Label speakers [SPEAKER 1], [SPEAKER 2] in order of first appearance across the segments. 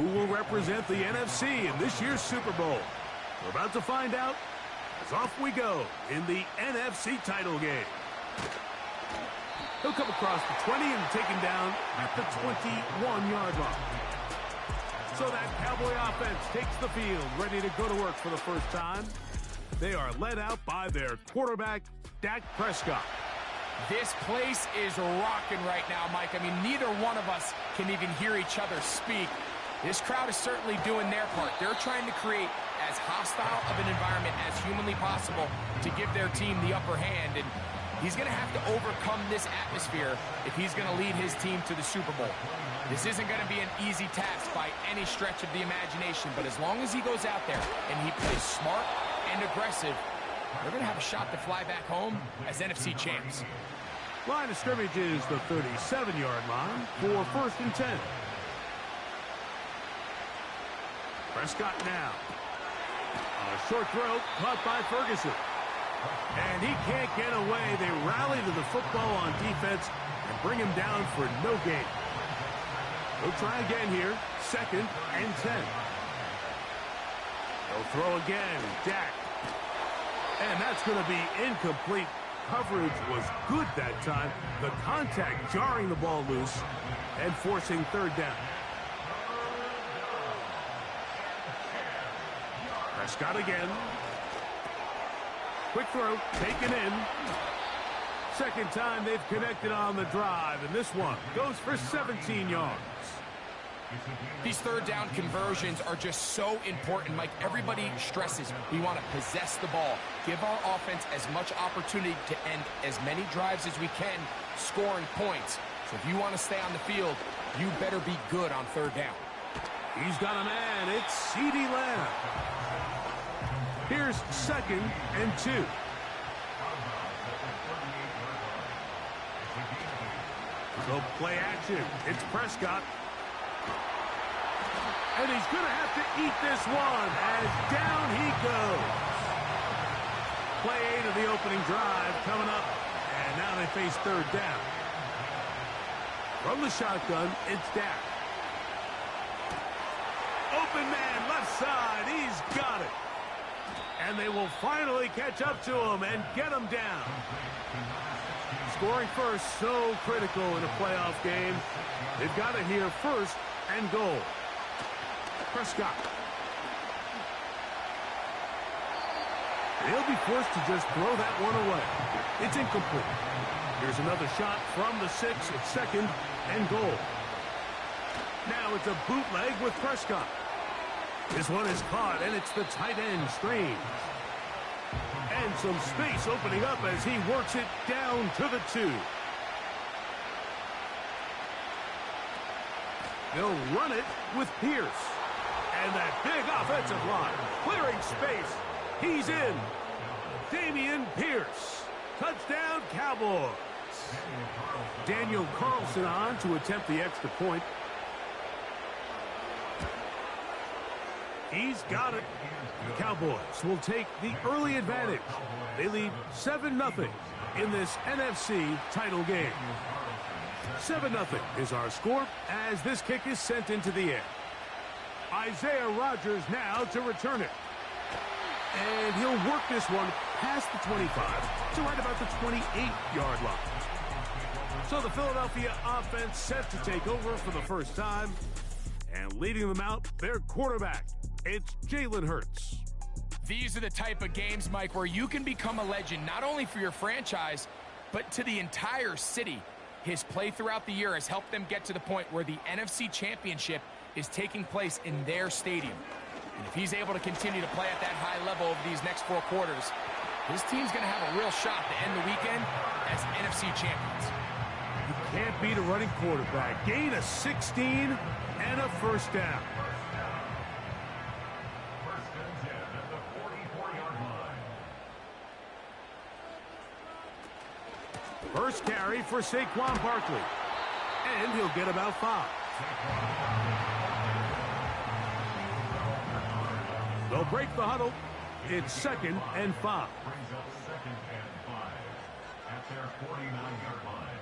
[SPEAKER 1] Who will represent the NFC in this year's Super Bowl? We're about to find out as off we go in the NFC title game. He'll come across the 20 and take him down at the 21-yard line. So that Cowboy offense takes the field, ready to go to work for the first time. They are led out by their quarterback, Dak Prescott.
[SPEAKER 2] This place is rocking right now, Mike. I mean, neither one of us can even hear each other speak. This crowd is certainly doing their part. They're trying to create as hostile of an environment as humanly possible to give their team the upper hand. And he's going to have to overcome this atmosphere if he's going to lead his team to the Super Bowl. This isn't going to be an easy task by any stretch of the imagination, but as long as he goes out there and he plays smart and aggressive, they're going to have a shot to fly back home as NFC champs.
[SPEAKER 1] Line of scrimmage is the 37-yard line for 1st and 10. Prescott now. A short throw caught by Ferguson. And he can't get away. They rally to the football on defense and bring him down for no gain. He'll try again here. 2nd and 10. He'll throw again. Dak. And that's going to be incomplete. Coverage was good that time. The contact jarring the ball loose and forcing 3rd down. Prescott again. Quick throw, taken in. 2nd time they've connected on the drive, and this one goes for 17 yards.
[SPEAKER 2] These 3rd down conversions are just so important, Mike. Everybody stresses we want to possess the ball, give our offense as much opportunity to end as many drives as we can, scoring points. So if you want to stay on the field, you better be good on 3rd down.
[SPEAKER 1] He's got a man. It's CeeDee Lamb. Here's 2nd and 2. So play action. It's Prescott. And he's going to have to eat this one as down he goes. Play 8 of the opening drive coming up. And now they face 3rd down. From the shotgun, it's Dak. Open man, left side. He's got it. And they will finally catch up to him and get him down. Scoring first, so critical in a playoff game. They've got it here, 1st and goal. Prescott. They'll be forced to just throw that one away. It's incomplete. Here's another shot from the 6 at 2nd and goal. Now it's a bootleg with Prescott. This one is caught, and it's the tight end screen. And some space opening up as he works it down to the 2. They'll run it with Pierce. And that big offensive line, clearing space. He's in. Dameon Pierce. Touchdown, Cowboys. Daniel Carlson on to attempt the extra point. He's got it. The Cowboys will take the early advantage. They lead 7-0 in this NFC title game. 7-0 is our score as this kick is sent into the air. Isaiah Rodgers now to return it. And he'll work this one past the 25 to right about the 28-yard line. So the Philadelphia offense set to take over for the first time. And leading them out, their quarterback. It's Jalen Hurts.
[SPEAKER 2] These are the type of games, Mike, where you can become a legend, not only for your franchise, but to the entire city. His play throughout the year has helped them get to the point where the NFC Championship is taking place in their stadium. And if he's able to continue to play at that high level over these next 4 quarters, his team's going to have a real shot to end the weekend as NFC champions.
[SPEAKER 1] You can't beat a running quarterback. Gain of 16 and a 1st down. First carry for Saquon Barkley. And he'll get about 5. They'll break the huddle. It's 2nd and 5.
[SPEAKER 3] Brings up 2nd and 5 at their 49-yard line.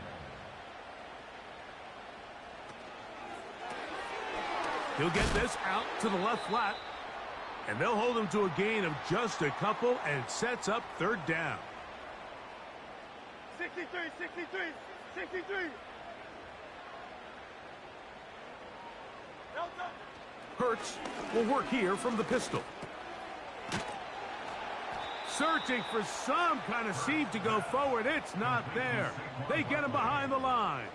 [SPEAKER 1] He'll get this out to the left flat. And they'll hold him to a gain of just a couple, and it sets up third down.
[SPEAKER 4] 63, 63, 63.
[SPEAKER 1] Hurts will work here from the pistol. Searching for some kind of seam to go forward. It's not there. They get him behind the line.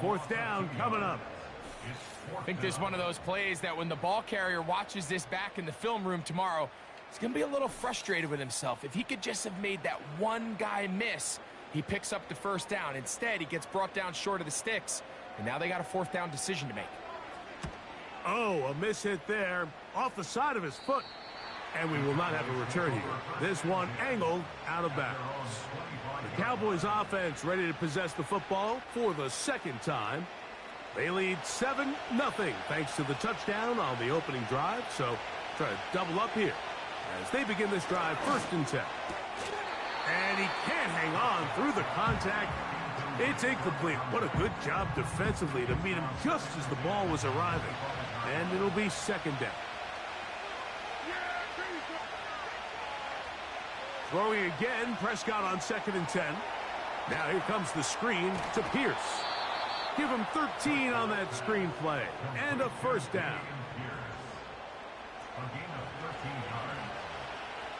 [SPEAKER 1] Fourth down coming up.
[SPEAKER 2] I think this is one of those plays that when the ball carrier watches this back in the film room tomorrow, he's going to be a little frustrated with himself. If he could just have made that one guy miss, he picks up the first down. Instead, he gets brought down short of the sticks, and now they got a fourth down decision to make.
[SPEAKER 1] Oh, a miss hit there off the side of his foot. And we will not have a return here. This one angled out of bounds. The Cowboys offense ready to possess the football for the second time. They lead 7-0 thanks to the touchdown on the opening drive. So try to double up here as they begin this drive 1st and 10. And he can't hang on through the contact. It's incomplete. What a good job defensively to meet him just as the ball was arriving. And it'll be 2nd down. Throwing again, Prescott on 2nd and 10. Now here comes the screen to Pierce. Give him 13 on that screen play. And a first down.
[SPEAKER 3] A gain of 13 yards.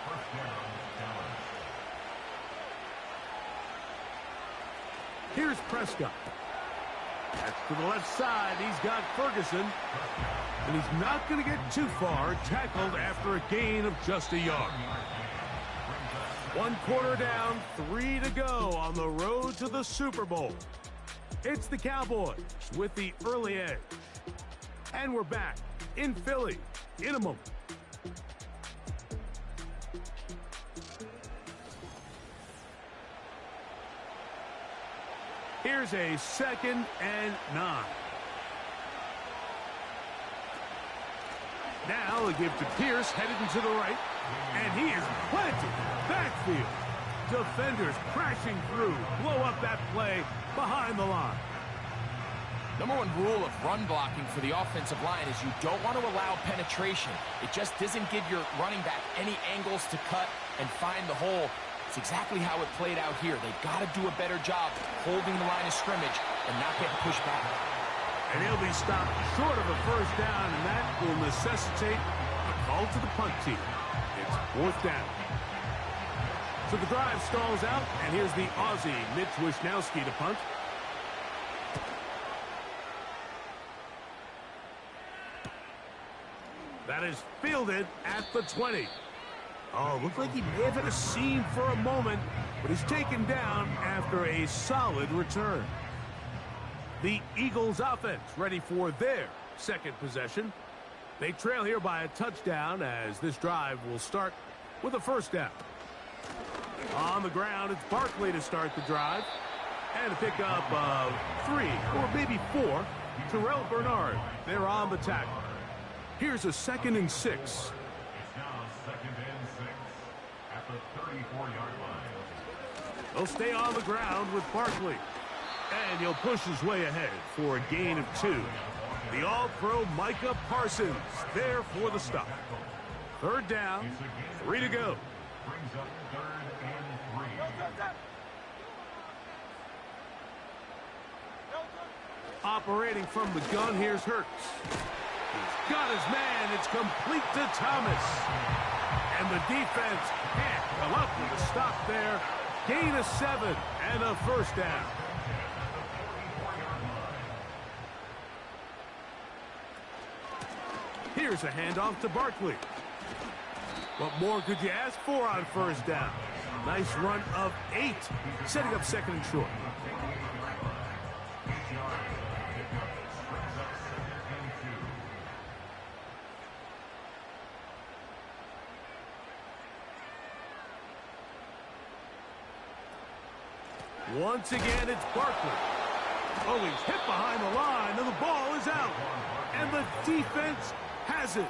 [SPEAKER 3] First down, Dallas.
[SPEAKER 1] Here's Prescott. That's to the left side. He's got Ferguson. And he's not going to get too far. Tackled after a gain of just a yard. 1 quarter down, 3 to go on the road to the Super Bowl. It's the Cowboys with the early edge. And we're back in Philly in a moment. Here's a 2nd and 9. Now they give to Pierce, headed into the right. And he is planted backfield. Defenders crashing through. Blow up that play behind the line.
[SPEAKER 2] Number 1 rule of run blocking for the offensive line is you don't want to allow penetration. It just doesn't give your running back any angles to cut and find the hole. It's exactly how it played out here. They've got to do a better job holding the line of scrimmage and not getting pushed back.
[SPEAKER 1] And he'll be stopped short of a first down, and that will necessitate a call to the punt team. It's 4th down. So the drive stalls out, and here's the Aussie, Mitch Wishnowsky, to punt. That is fielded at the 20. Oh, looked like he may have hit a seam for a moment, but he's taken down after a solid return. The Eagles offense ready for their 2nd possession. They trail here by a touchdown as this drive will start with a first down. On the ground, it's Barkley to start the drive. And a pickup of 3 or maybe 4. Terrell Bernard, they're on the tackle. Here's a 2nd and 6.
[SPEAKER 3] It's now 2nd and 6 at the 34-yard line.
[SPEAKER 1] They'll stay on the ground with Barkley. And he'll push his way ahead for a gain of 2. The All-Pro Micah Parsons there for the stop. 3rd down, 3 to go.
[SPEAKER 3] Brings up 3rd and 3.
[SPEAKER 1] Operating from the gun, here's Hurts. He's got his man. It's complete to Thomas. And the defense can't come up with a stop there. Gain of 7 and a first down. Here's a handoff to Barkley. What more could you ask for on first down? Nice run of 8, setting up 2nd and short. Once again, it's Barkley. Oh, he's hit behind the line, and the ball is out. And the defense has it.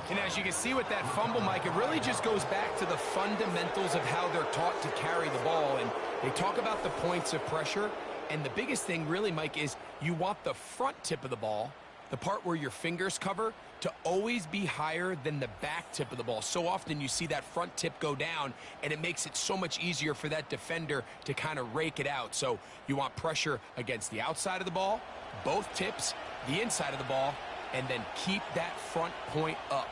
[SPEAKER 2] And as you can see with that fumble, Mike, it really just goes back to the fundamentals of how they're taught to carry the ball. And they talk about the points of pressure. And the biggest thing really, Mike, is you want the front tip of the ball the part where your fingers cover, to always be higher than the back tip of the ball. So often you see that front tip go down, and it makes it so much easier for that defender to kind of rake it out. So you want pressure against the outside of the ball, both tips, the inside of the ball, and then keep that front point up.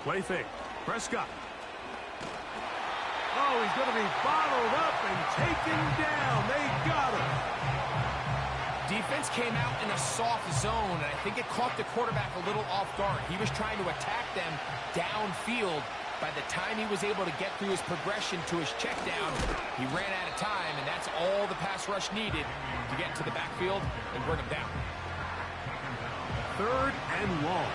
[SPEAKER 1] Play fake. Prescott. Oh, he's going to be bottled up and taken down. They got him.
[SPEAKER 2] Defense came out in a soft zone, and I think it caught the quarterback a little off guard. He was trying to attack them downfield. By the time he was able to get through his progression to his check down, he ran out of time, and that's all the pass rush needed to get into the backfield and bring him down.
[SPEAKER 1] 3rd and long.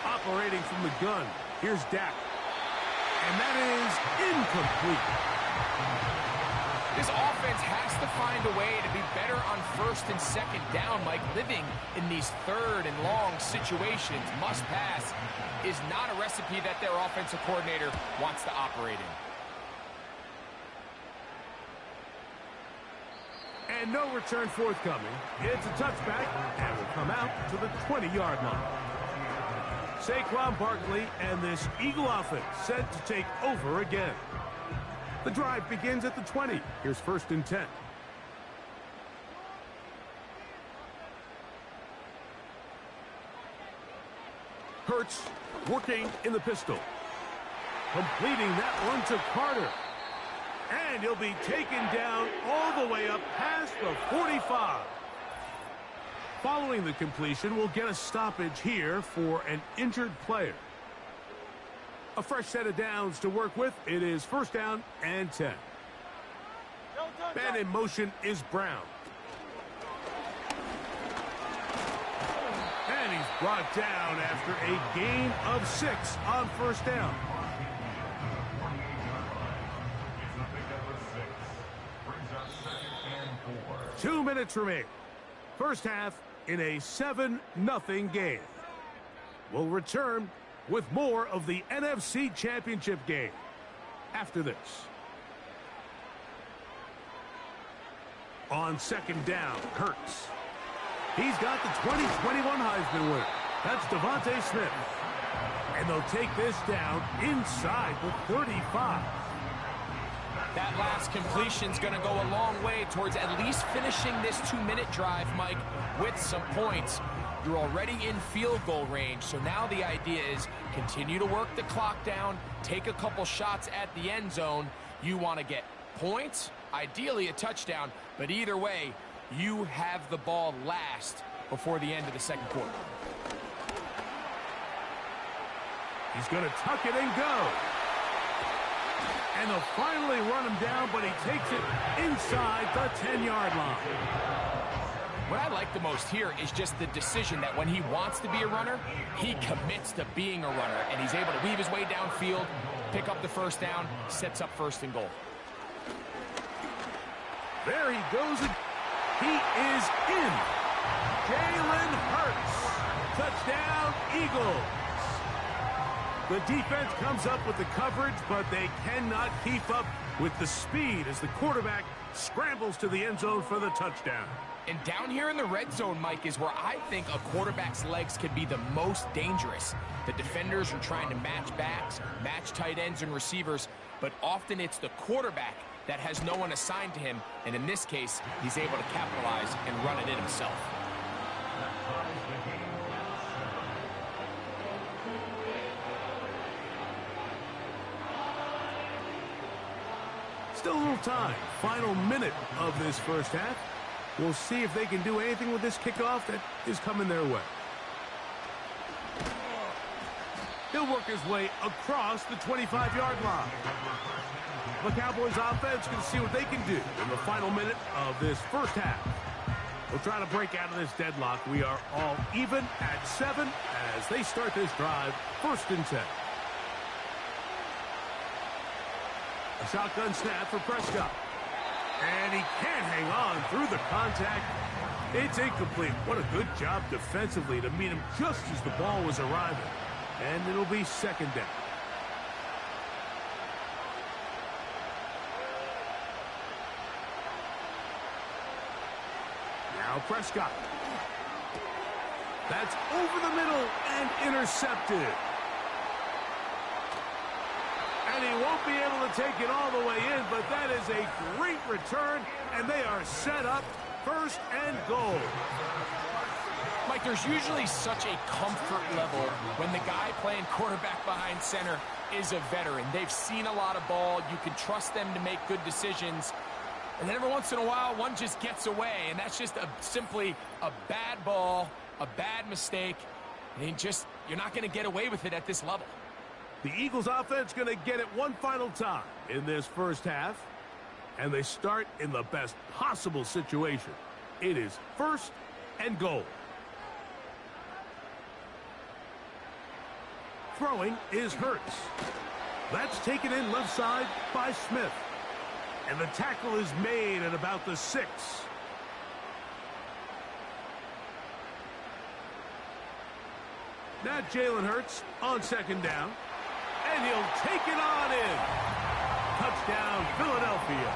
[SPEAKER 1] Operating from the gun. Here's Dak. And that is incomplete.
[SPEAKER 2] This offense has to find a way to be better on 1st and 2nd down, Mike. Living in these 3rd and long situations, must pass, is not a recipe that their offensive coordinator wants to operate in.
[SPEAKER 1] And no return forthcoming. It's a touchback and will come out to the 20-yard line. Saquon Barkley and this Eagle offense set to take over again. The drive begins at the 20. Here's 1st and 10. Hurts working in the pistol. Completing that one to Carter. And he'll be taken down all the way up past the 45. Following the completion, we'll get a stoppage here for an injured player. A fresh set of downs to work with. It is 1st down and 10. Man in motion is Brown. And he's brought down after a gain of 6 on 1st down. 2 minutes remain. First half in a 7-0 game. We'll return with more of the NFC Championship game after this. On 2nd down, Hurts. He's got the 2021 Heisman winner. That's Devontae Smith. And they'll take this down inside the 35.
[SPEAKER 2] That last completion's going to go a long way towards at least finishing this 2-minute drive, Mike, with some points. You're already in field goal range, so now the idea is continue to work the clock down, take a couple shots at the end zone. You want to get points, ideally a touchdown, but either way, you have the ball last before the end of the 2nd quarter.
[SPEAKER 1] He's going to tuck it and go. And they'll finally run him down, but he takes it inside the 10-yard line.
[SPEAKER 2] What I like the most here is just the decision that when he wants to be a runner, he commits to being a runner, and he's able to weave his way downfield, pick up the 1st down, sets up 1st and goal.
[SPEAKER 1] There he goes. He is in. Jalen Hurts. Touchdown, Eagles. The defense comes up with the coverage, but they cannot keep up with the speed as the quarterback scrambles to the end zone for the touchdown.
[SPEAKER 2] And down here in the red zone, Mike, is where I think a quarterback's legs can be the most dangerous. The defenders are trying to match backs, match tight ends and receivers, but often it's the quarterback that has no one assigned to him, and in this case, he's able to capitalize and run it in himself.
[SPEAKER 1] Still a little time. Final minute of this first half. We'll see if they can do anything with this kickoff that is coming their way. He'll work his way across the 25-yard line. The Cowboys offense can see what they can do in the final minute of this first half. We'll try to break out of this deadlock. We are all even at 7 as they start this drive, 1st and 10. A shotgun snap for Prescott. And he can't hang on through the contact. It's incomplete. What a good job defensively to meet him just as the ball was arriving. And it'll be 2nd down. Prescott. That's over the middle and intercepted. And he won't be able to take it all the way in, but that is a great return, and they are set up first and goal.
[SPEAKER 2] Mike, there's usually such a comfort level when the guy playing quarterback behind center is a veteran. They've seen a lot of ball. You can trust them to make good decisions. And then every once in a while, one just gets away, and that's just simply a bad ball, a bad mistake. And you're not going to get away with it at this level.
[SPEAKER 1] The Eagles offense going to get it one final time in this first half. And they start in the best possible situation. It is first and goal. Throwing is Hurts. That's taken in left side by Smith. And the tackle is made at about the 6. Now Jalen Hurts on second down. And he'll take it on in. Touchdown, Philadelphia.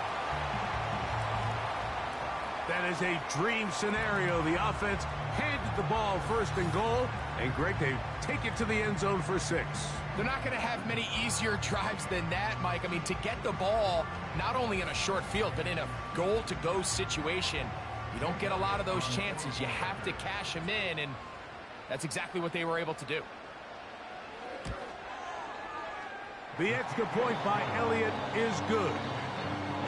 [SPEAKER 1] That is a dream scenario. The offense handed the ball first and goal. And Greg, they take it to the end zone for 6.
[SPEAKER 2] They're not going to have many easier drives than that, Mike. I mean, to get the ball, not only in a short field, but in a goal-to-go situation, you don't get a lot of those chances. You have to cash them in, and that's exactly what they were able to do.
[SPEAKER 1] The extra point by Elliott is good.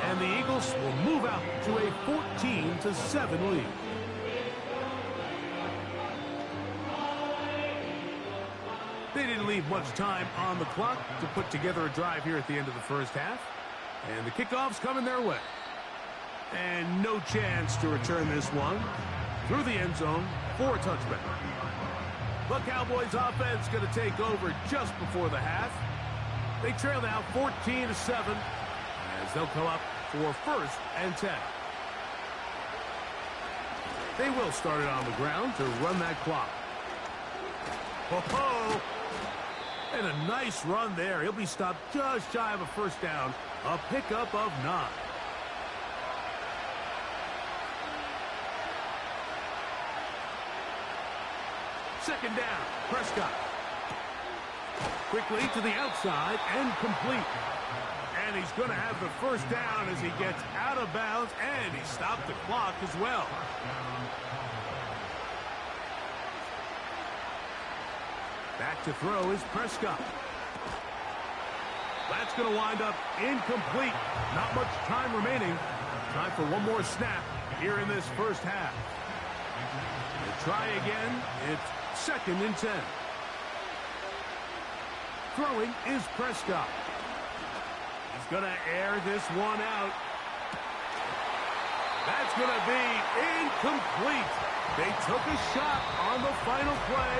[SPEAKER 1] And the Eagles will move out to a 14-7 lead. They didn't leave much time on the clock to put together a drive here at the end of the first half. And the kickoff's coming their way. And no chance to return this one through the end zone for a touchback. The Cowboys offense going to take over just before the half. They trail now 14-7 as they'll come up for first and 10. They will start it on the ground to run that clock. Ho-ho! And a nice run there. He'll be stopped just shy of a first down. A pickup of 9. Second down, Prescott. Quickly to the outside and complete. And he's going to have the first down as he gets out of bounds, and he stopped the clock as well. Back to throw is Prescott. That's going to wind up incomplete. Not much time remaining. Time for one more snap here in this first half. We'll try again. It's second and 10. Throwing is Prescott. He's going to air this one out. That's going to be incomplete. They took a shot on the final play.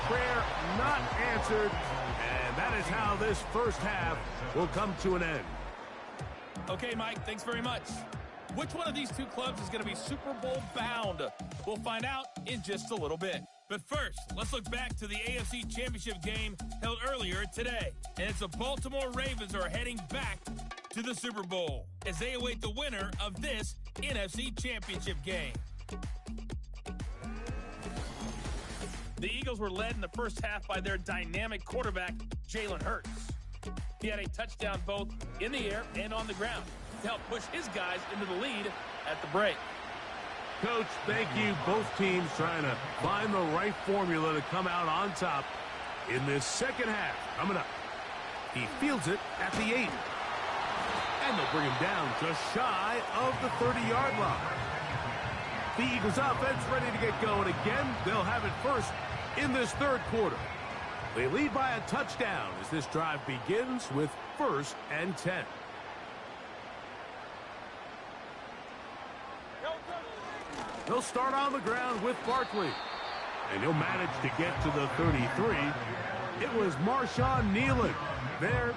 [SPEAKER 1] Prayer not answered. And that is how this first half will come to an end.
[SPEAKER 5] Okay, Mike, thanks very much. Which one of these two clubs is going to be Super Bowl bound? We'll find out in just a little bit. But first, let's look back to the AFC Championship game held earlier today. And it's the Baltimore Ravens are heading back to the Super Bowl as they await the winner of this NFC Championship game. The Eagles were led in the first half by their dynamic quarterback, Jalen Hurts. He had a touchdown both in the air and on the ground to help push his guys into the lead at the break.
[SPEAKER 1] Coach, thank you. Both teams trying to find the right formula to come out on top in this second half. Coming up, he fields it at the 8. And they'll bring him down just shy of the 30-yard line. The Eagles offense ready to get going again. They'll have it first in this third quarter. They lead by a touchdown as this drive begins with first and 10. They'll start on the ground with Barkley. And he'll manage to get to the 33. It was Marshawn Nealon there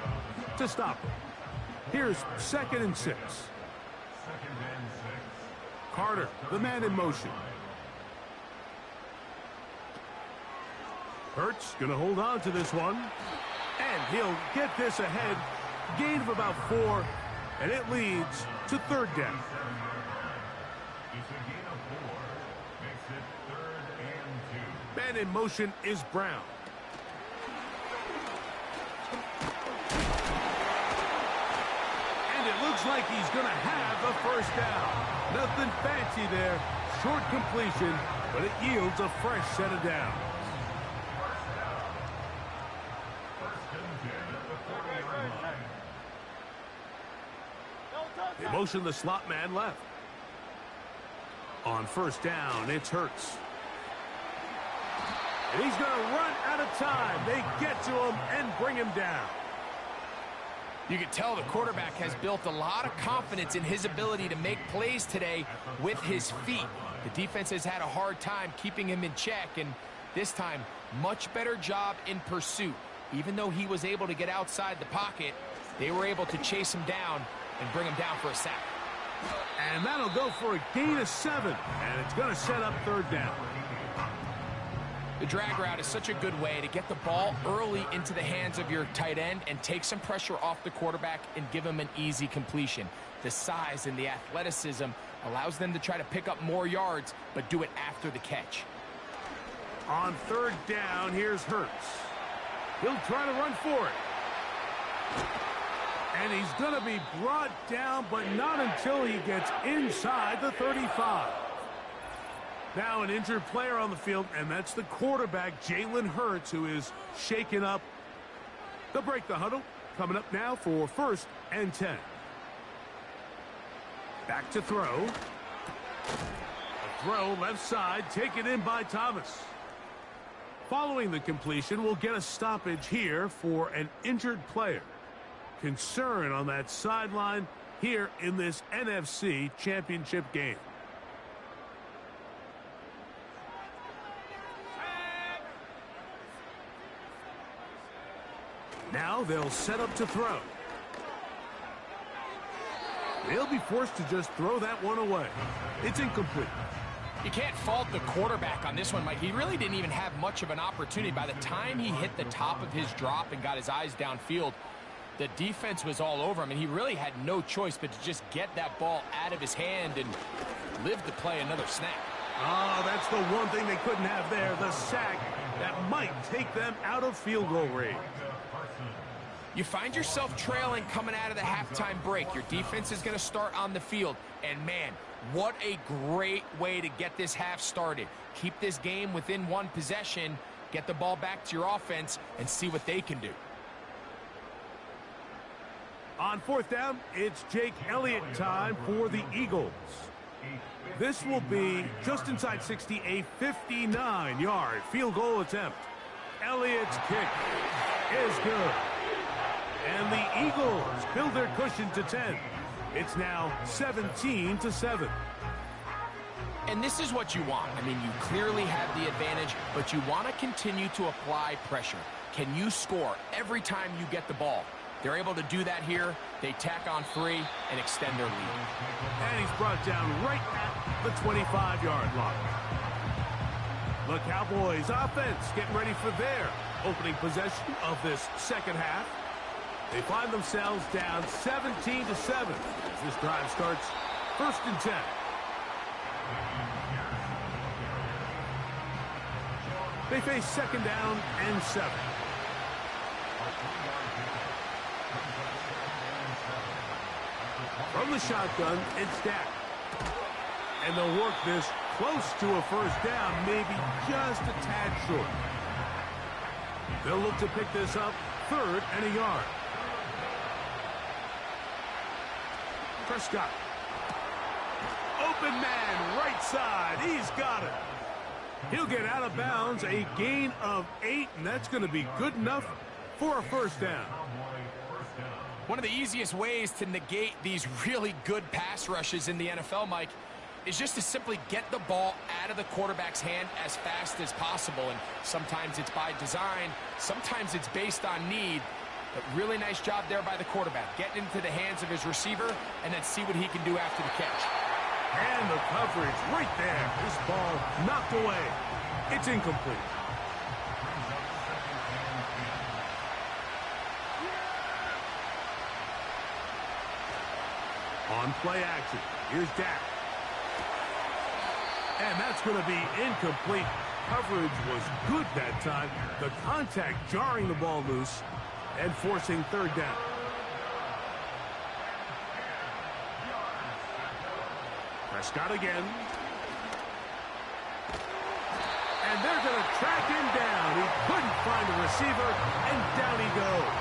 [SPEAKER 1] to stop him. Here's second and 6. Carter, the man in motion. Hurts going to hold on to this one. And he'll get this ahead. Gain of about 4. And it leads to third down. And in motion is Brown. And it looks like he's going to have the first down. Nothing fancy there. Short completion, but it yields a fresh set of downs. They motion the slot man left. On first down, it's Hurts. And he's going to run out of time. They get to him and bring him down.
[SPEAKER 2] You can tell the quarterback has built a lot of confidence in his ability to make plays today with his feet. The defense has had a hard time keeping him in check, and this time, much better job in pursuit. Even though he was able to get outside the pocket, they were able to chase him down and bring him down for a sack.
[SPEAKER 1] And that'll go for a gain of 7, and it's going to set up third down.
[SPEAKER 2] The drag route is such a good way to get the ball early into the hands of your tight end and take some pressure off the quarterback and give him an easy completion. The size and the athleticism allows them to try to pick up more yards, but do it after the catch.
[SPEAKER 1] On third down, here's Hurts. He'll try to run for it. And he's going to be brought down, but not until he gets inside the 35. Now an injured player on the field, and that's the quarterback, Jalen Hurts, who is shaken up. They'll break the huddle. Coming up now for 1st and 10. Back to throw. A throw left side, taken in by Thomas. Following the completion, we'll get a stoppage here for an injured player. Concern on that sideline here in this NFC Championship game. Now they'll set up to throw. They'll be forced to just throw that one away. It's incomplete.
[SPEAKER 2] You can't fault the quarterback on this one, Mike. He really didn't even have much of an opportunity. By the time he hit the top of his drop and got his eyes downfield, the defense was all over him, and he really had no choice but to just get that ball out of his hand and live to play another snap.
[SPEAKER 1] Oh, that's the one thing they couldn't have there, the sack that might take them out of field goal range.
[SPEAKER 2] You find yourself trailing coming out of the halftime break. Your defense is going to start on the field. And, man, what a great way to get this half started. Keep this game within one possession, get the ball back to your offense, and see what they can do.
[SPEAKER 1] On 4th down, it's Jake Elliott time for the Eagles. This will be just inside 60, a 59-yard field goal attempt. Elliott's kick is good. And the Eagles build their cushion to 10. It's now 17-7.
[SPEAKER 2] And this is what you want. I mean, you clearly have the advantage, but you want to continue to apply pressure. Can you score every time you get the ball? They're able to do that here. They tack on 3 and extend their lead.
[SPEAKER 1] And he's brought down right at the 25-yard line. The Cowboys offense getting ready for their opening possession of this second half. They find themselves down 17-7 as this drive starts 1st and 10. They face 2nd down and 7. From the shotgun, it's Dak. And they'll work this close to a 1st down, maybe just a tad short. They'll look to pick this up 3rd and a yard. Prescott. Open man, right side. He's got it. He'll get out of bounds, a gain of 8, and that's going to be good enough for a 1st down.
[SPEAKER 2] One of the easiest ways to negate these really good pass rushes in the NFL, Mike, is just to simply get the ball out of the quarterback's hand as fast as possible. And sometimes it's by design, sometimes it's based on need. But really nice job there by the quarterback, getting into the hands of his receiver and then see what he can do after the catch.
[SPEAKER 1] And the coverage right there. This ball knocked away. It's incomplete. On play action, here's Dak. And that's going to be incomplete. coverage was good that time. The contact jarring the ball loose and forcing third down. Prescott again. And they're going to track him down. He couldn't find a receiver, and down he goes.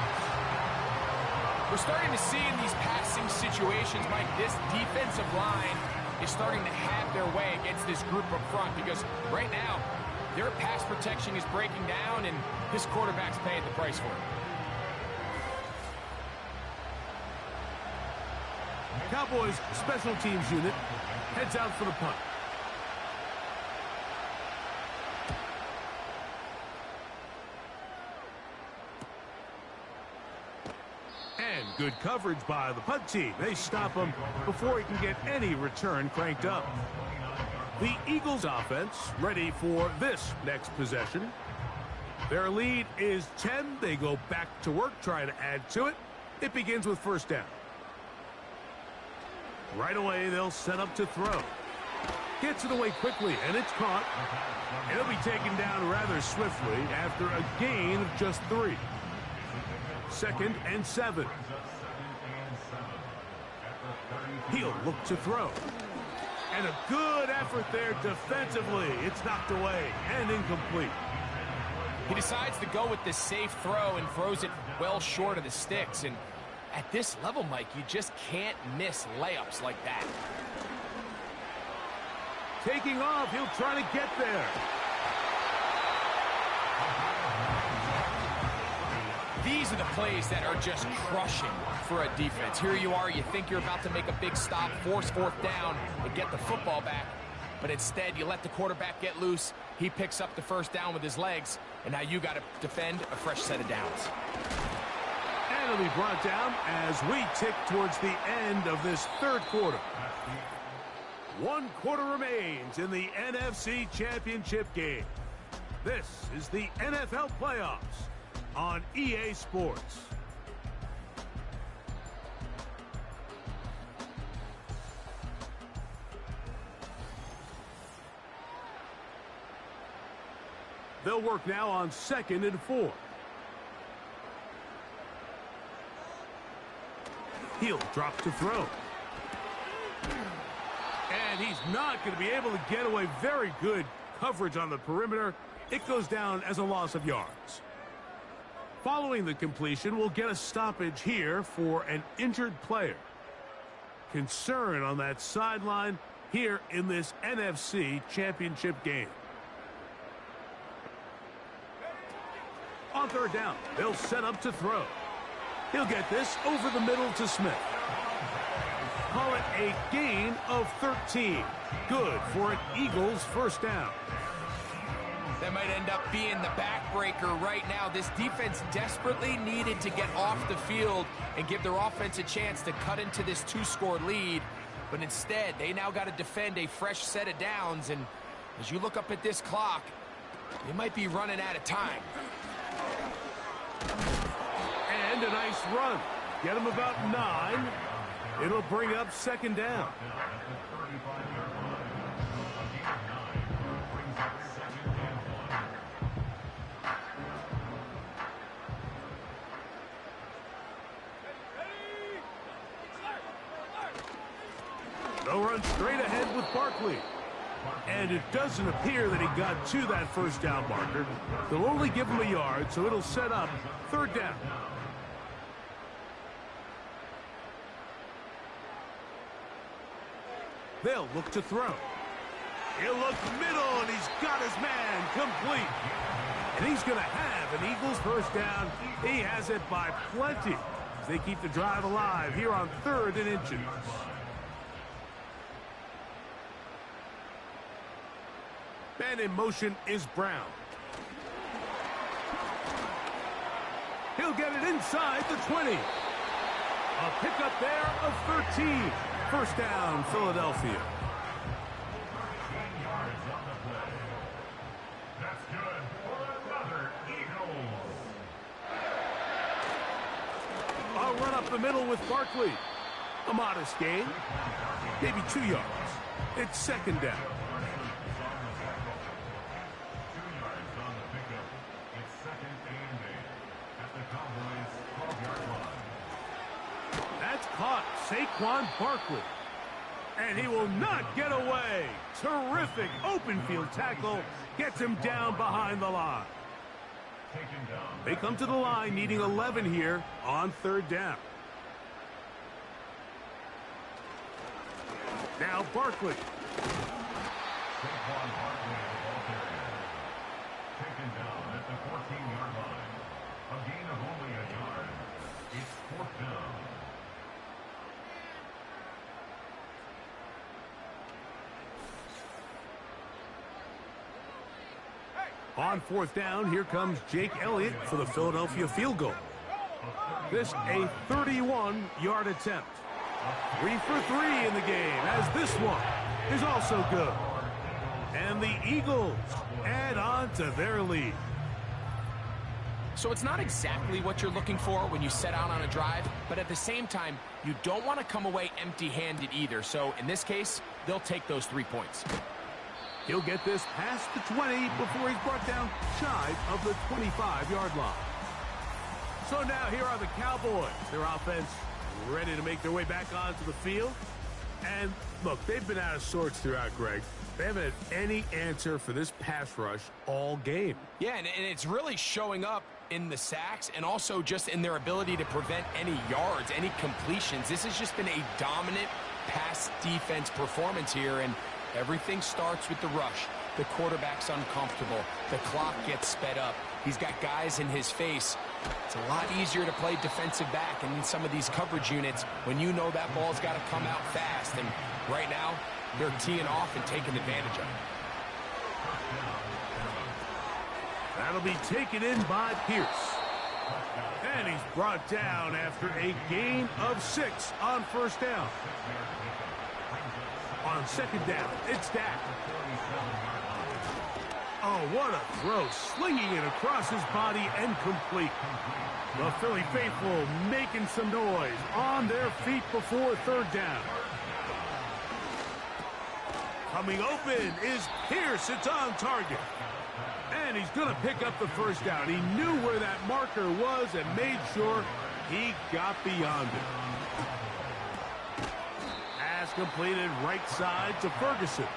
[SPEAKER 2] We're starting to see in these passing situations, Mike, this defensive line is starting to have their way against this group up front because right now, their pass protection is breaking down, and this quarterback's paying the price for it.
[SPEAKER 1] Cowboys special teams unit heads out for the punt. And good coverage by the punt team. They stop him before he can get any return cranked up. The Eagles offense ready for this next possession. Their lead is 10. They go back to work, try to add to it. It begins with first down. Right away, they'll set up to throw. Gets it away quickly, and it's caught. And it'll be taken down rather swiftly after a gain of just 3. 2nd and 7. He'll look to throw. And a good effort there defensively. It's knocked away and incomplete.
[SPEAKER 2] He decides to go with the safe throw and throws it well short of the sticks. And at this level, Mike, you just can't miss layups like that.
[SPEAKER 1] Taking off, he'll try to get there.
[SPEAKER 2] These are the plays that are just crushing for a defense. Here you are, you think you're about to make a big stop, force fourth down, and get the football back. But instead, you let the quarterback get loose. He picks up the first down with his legs, and now you got to defend a fresh set of downs.
[SPEAKER 1] And it'll be brought down as we tick towards the end of this third quarter. 1 quarter remains in the NFC Championship game. This is the NFL playoffs on EA Sports. They'll work now on 2nd and 4. He'll drop to throw. And he's not going to be able to get away. Very good coverage on the perimeter. It goes down as a loss of yards. Following the completion, we'll get a stoppage here for an injured player. Concern on that sideline here in this NFC Championship game. On third down, they'll set up to throw. He'll get this over the middle to Smith. Call it a gain of 13. Good for an Eagles first down.
[SPEAKER 2] That might end up being the backbreaker right now. This defense desperately needed to get off the field and give their offense a chance to cut into this 2-score lead. But instead, they now got to defend a fresh set of downs. And as you look up at this clock, they might be running out of time.
[SPEAKER 1] And a nice run. Get him about 9. It'll bring up 2nd down. They'll run straight ahead with Barkley. And it doesn't appear that he got to that first down marker. They'll only give him a yard, so it'll set up 3rd down. They'll look to throw. He'll look middle, and he's got his man complete. And he's going to have an Eagles first down. He has it by plenty as they keep the drive alive here on 3rd and inches. Man in motion is Brown. He'll get it inside the 20. A pickup there of 13. First down, Philadelphia.
[SPEAKER 3] That's good for another Eagles.
[SPEAKER 1] A run up the middle with Barkley. A modest gain. Maybe 2 yards. It's 2nd down.
[SPEAKER 3] Cowboys 12-yard line.
[SPEAKER 1] That's caught. Saquon Barkley. And he will not get away. Terrific open field tackle. Gets him down behind the line.
[SPEAKER 3] Taken down.
[SPEAKER 1] They come to the line needing 11 here on third down. Now Barkley.
[SPEAKER 3] Saquon Barkley, the ball carrier. Taken down at the 14-yard line. A gain of only a yard. It's fourth down.
[SPEAKER 1] On fourth down, here comes Jake Elliott for the Philadelphia field goal. This a 31-yard attempt. 3 for 3 in the game, as this one is also good. And the Eagles add on to their lead.
[SPEAKER 2] So it's not exactly what you're looking for when you set out on a drive, but at the same time, you don't want to come away empty-handed either. So in this case, they'll take those 3 points.
[SPEAKER 1] He'll get this past the 20 before he's brought down shy of the 25-yard line. So now here are the Cowboys. Their offense ready to make their way back onto the field. And look, they've been out of sorts throughout, Greg. They haven't had any answer for this pass rush all game.
[SPEAKER 2] Yeah, and it's really showing up in the sacks and also just in their ability to prevent any yards, any completions. This has just been a dominant pass defense performance here, and everything starts with the rush. The quarterback's uncomfortable. The clock gets sped up. He's got guys in his face. It's a lot easier to play defensive back and in some of these coverage units when you know that ball's got to come out fast. And right now, they're teeing off and taking advantage of it.
[SPEAKER 1] That'll be taken in by Pierce. And he's brought down after a gain of 6 on first down. On second down, it's Dak. Oh, what a throw. Slinging it across his body and complete. The Philly faithful making some noise on their feet before third down. Coming open is Pierce. It's on target. And he's going to pick up the first down. He knew where that marker was and made sure he got beyond it. Pass completed right side to Ferguson.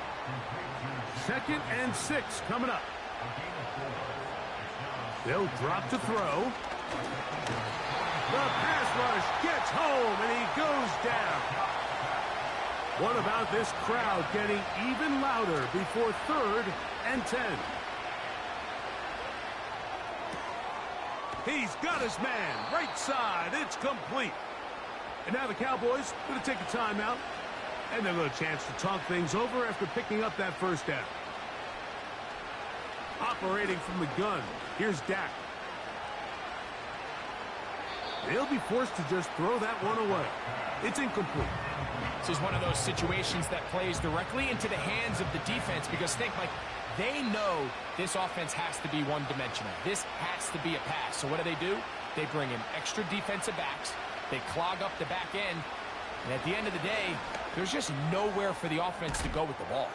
[SPEAKER 1] 2nd and 6 coming up. They'll drop to throw. The pass rush gets home and he goes down. What about this crowd getting even louder before 3rd and 10? He's got his man. Right side. It's complete. And now the Cowboys going to take a timeout. And they'll get a chance to talk things over after picking up that first down. Operating from the gun. Here's Dak. They'll be forced to just throw that one away. It's incomplete.
[SPEAKER 2] This is one of those situations that plays directly into the hands of the defense because think, like, they know this offense has to be one-dimensional. This has to be a pass. So what do? They bring in extra defensive backs. They clog up the back end. And at the end of the day, there's just nowhere for the offense to go with the ball.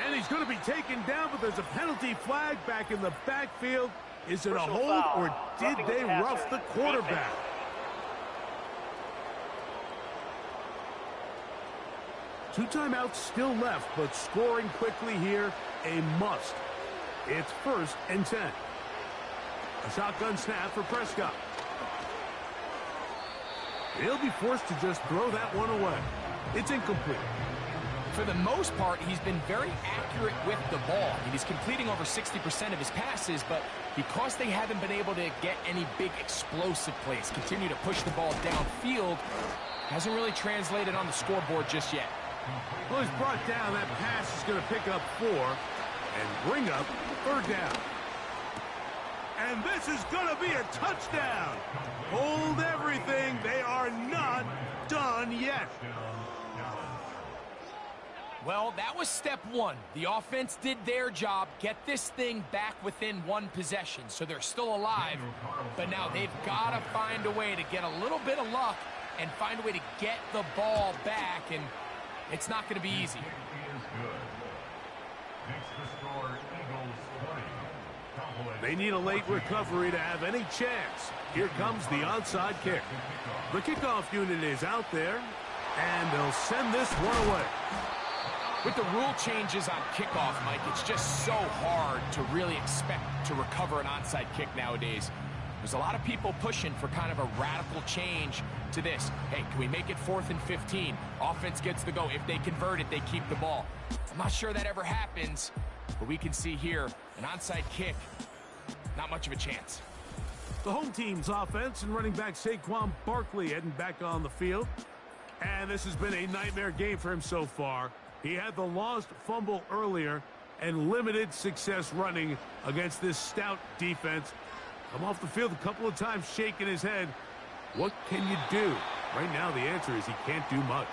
[SPEAKER 1] And he's going to be taken down, but there's a penalty flag back in the backfield. Is it a hold, or did they rough the quarterback? Two timeouts still left, but scoring quickly here, a must. It's 1st and 10. A shotgun snap for Prescott. He'll be forced to just throw that one away. It's incomplete.
[SPEAKER 2] For the most part, he's been very accurate with the ball. I mean, he's completing over 60% of his passes, but because they haven't been able to get any big explosive plays, continue to push the ball downfield, hasn't really translated on the scoreboard just yet.
[SPEAKER 1] Well, he's brought down. That pass is going to pick up 4 and bring up 3rd down. And this is going to be a touchdown. Hold everything. They are not done yet.
[SPEAKER 2] Well, that was step 1. The offense did their job, get this thing back within 1 possession. So they're still alive, but now they've got to find a way to get a little bit of luck and find a way to get the ball back, and it's not going to be easy.
[SPEAKER 3] Makes the score Eagles 20, Cowboys
[SPEAKER 1] They need a late recovery to have any chance. Here comes the onside kick. The kickoff unit is out there, and they'll send this one away.
[SPEAKER 2] With the rule changes on kickoff, Mike, it's just so hard to really expect to recover an onside kick nowadays. There's a lot of people pushing for kind of a radical change to this. Hey, can we make it 4th and 15? Offense gets the go. If they convert it, they keep the ball. I'm not sure that ever happens, but we can see here an onside kick, not much of a chance.
[SPEAKER 1] The home team's offense and running back Saquon Barkley heading back on the field. And this has been a nightmare game for him so far. He had the lost fumble earlier and limited success running against this stout defense. Come off the field a couple of times shaking his head. What can you do? Right now the answer is he can't do much.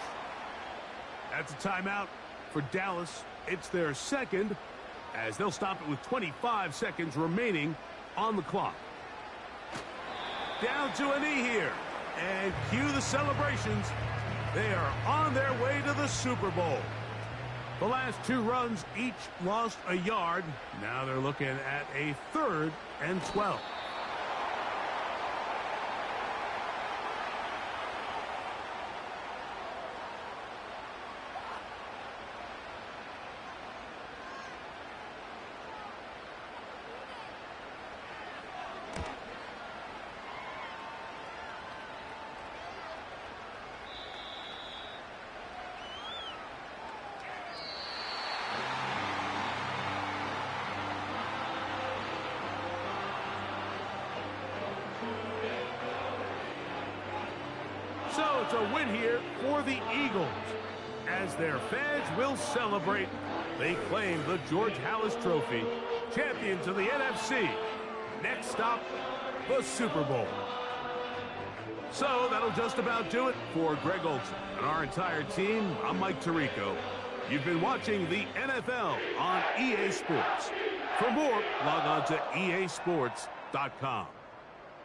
[SPEAKER 1] That's a timeout for Dallas. It's their second, as they'll stop it with 25 seconds remaining on the clock. Down to a knee here. And cue the celebrations. They are on their way to the Super Bowl. The last two runs each lost a yard. Now they're looking at a 3rd and 12. So it's a win here for the Eagles. As their fans will celebrate, they claim the George Halas Trophy, champions of the NFC. Next stop, the Super Bowl. So that'll just about do it for Greg Olsen and our entire team. I'm Mike Tirico. You've been watching the NFL on EA Sports. For more, log on to easports.com.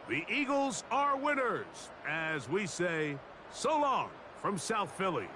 [SPEAKER 1] The Eagles are winners, as we say, so long from South Philly.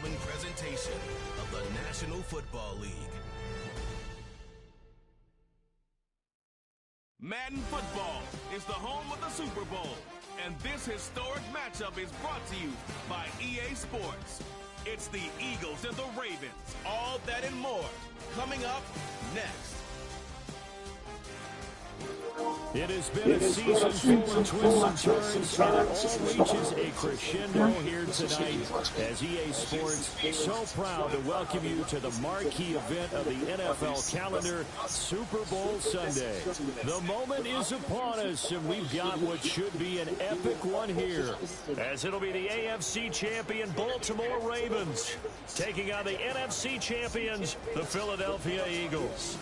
[SPEAKER 6] following presentation of the National Football League.
[SPEAKER 7] Madden Football is the home of the Super Bowl, and this historic matchup is brought to you by EA Sports. It's the Eagles and the Ravens. All that and more coming up next.
[SPEAKER 8] It has been a season full of twists and turns, and it all reaches a crescendo here tonight as EA Sports is so proud to welcome you to the marquee event of the NFL calendar, Super Bowl Sunday. The moment is upon us, and we've got what should be an epic one here, as it'll be the AFC champion Baltimore Ravens taking on the NFC champions, the Philadelphia Eagles.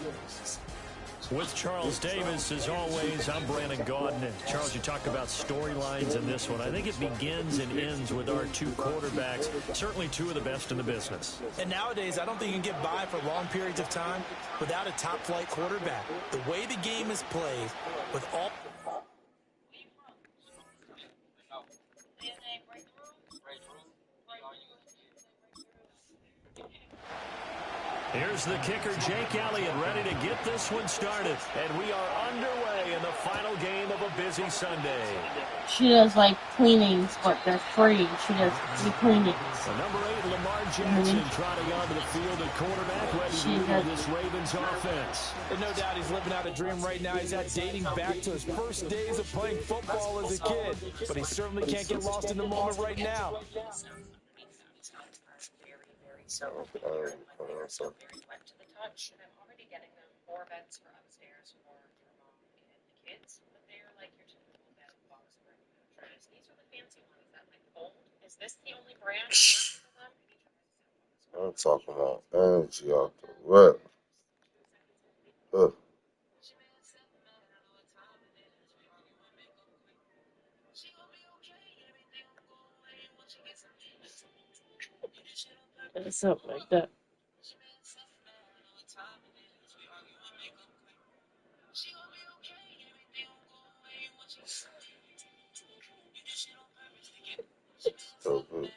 [SPEAKER 8] With Charles Davis, as always, I'm Brandon Gaudin. And Charles, you talked about storylines in this one. I think it begins and ends with our two quarterbacks, certainly two of the best in the business.
[SPEAKER 9] And nowadays, I don't think you can get by for long periods of time without a top-flight quarterback. The way the game is played, with all...
[SPEAKER 8] Here's the kicker, Jake Elliott, ready to get this one started. And we are underway in the final game of a busy Sunday.
[SPEAKER 10] She does like cleanings, but they're free. She does free cleanings.
[SPEAKER 8] The number 8, Lamar Jackson, trotting onto the field at quarterback, ready to lead this Ravens offense.
[SPEAKER 9] And no doubt he's living out a dream right now. He's dating back to his first days of playing football as a kid. But he certainly can't get lost in the moment right now.
[SPEAKER 11] So very wet to the touch, and I'm already getting them 4 beds for upstairs for mom and the kids, but they're like your typical bed box spring mattress. These are the fancy ones that like fold. Is this the only brand for them?
[SPEAKER 12] I'm talking about energy out the rip. Ugh.
[SPEAKER 10] Something like that.
[SPEAKER 12] So good.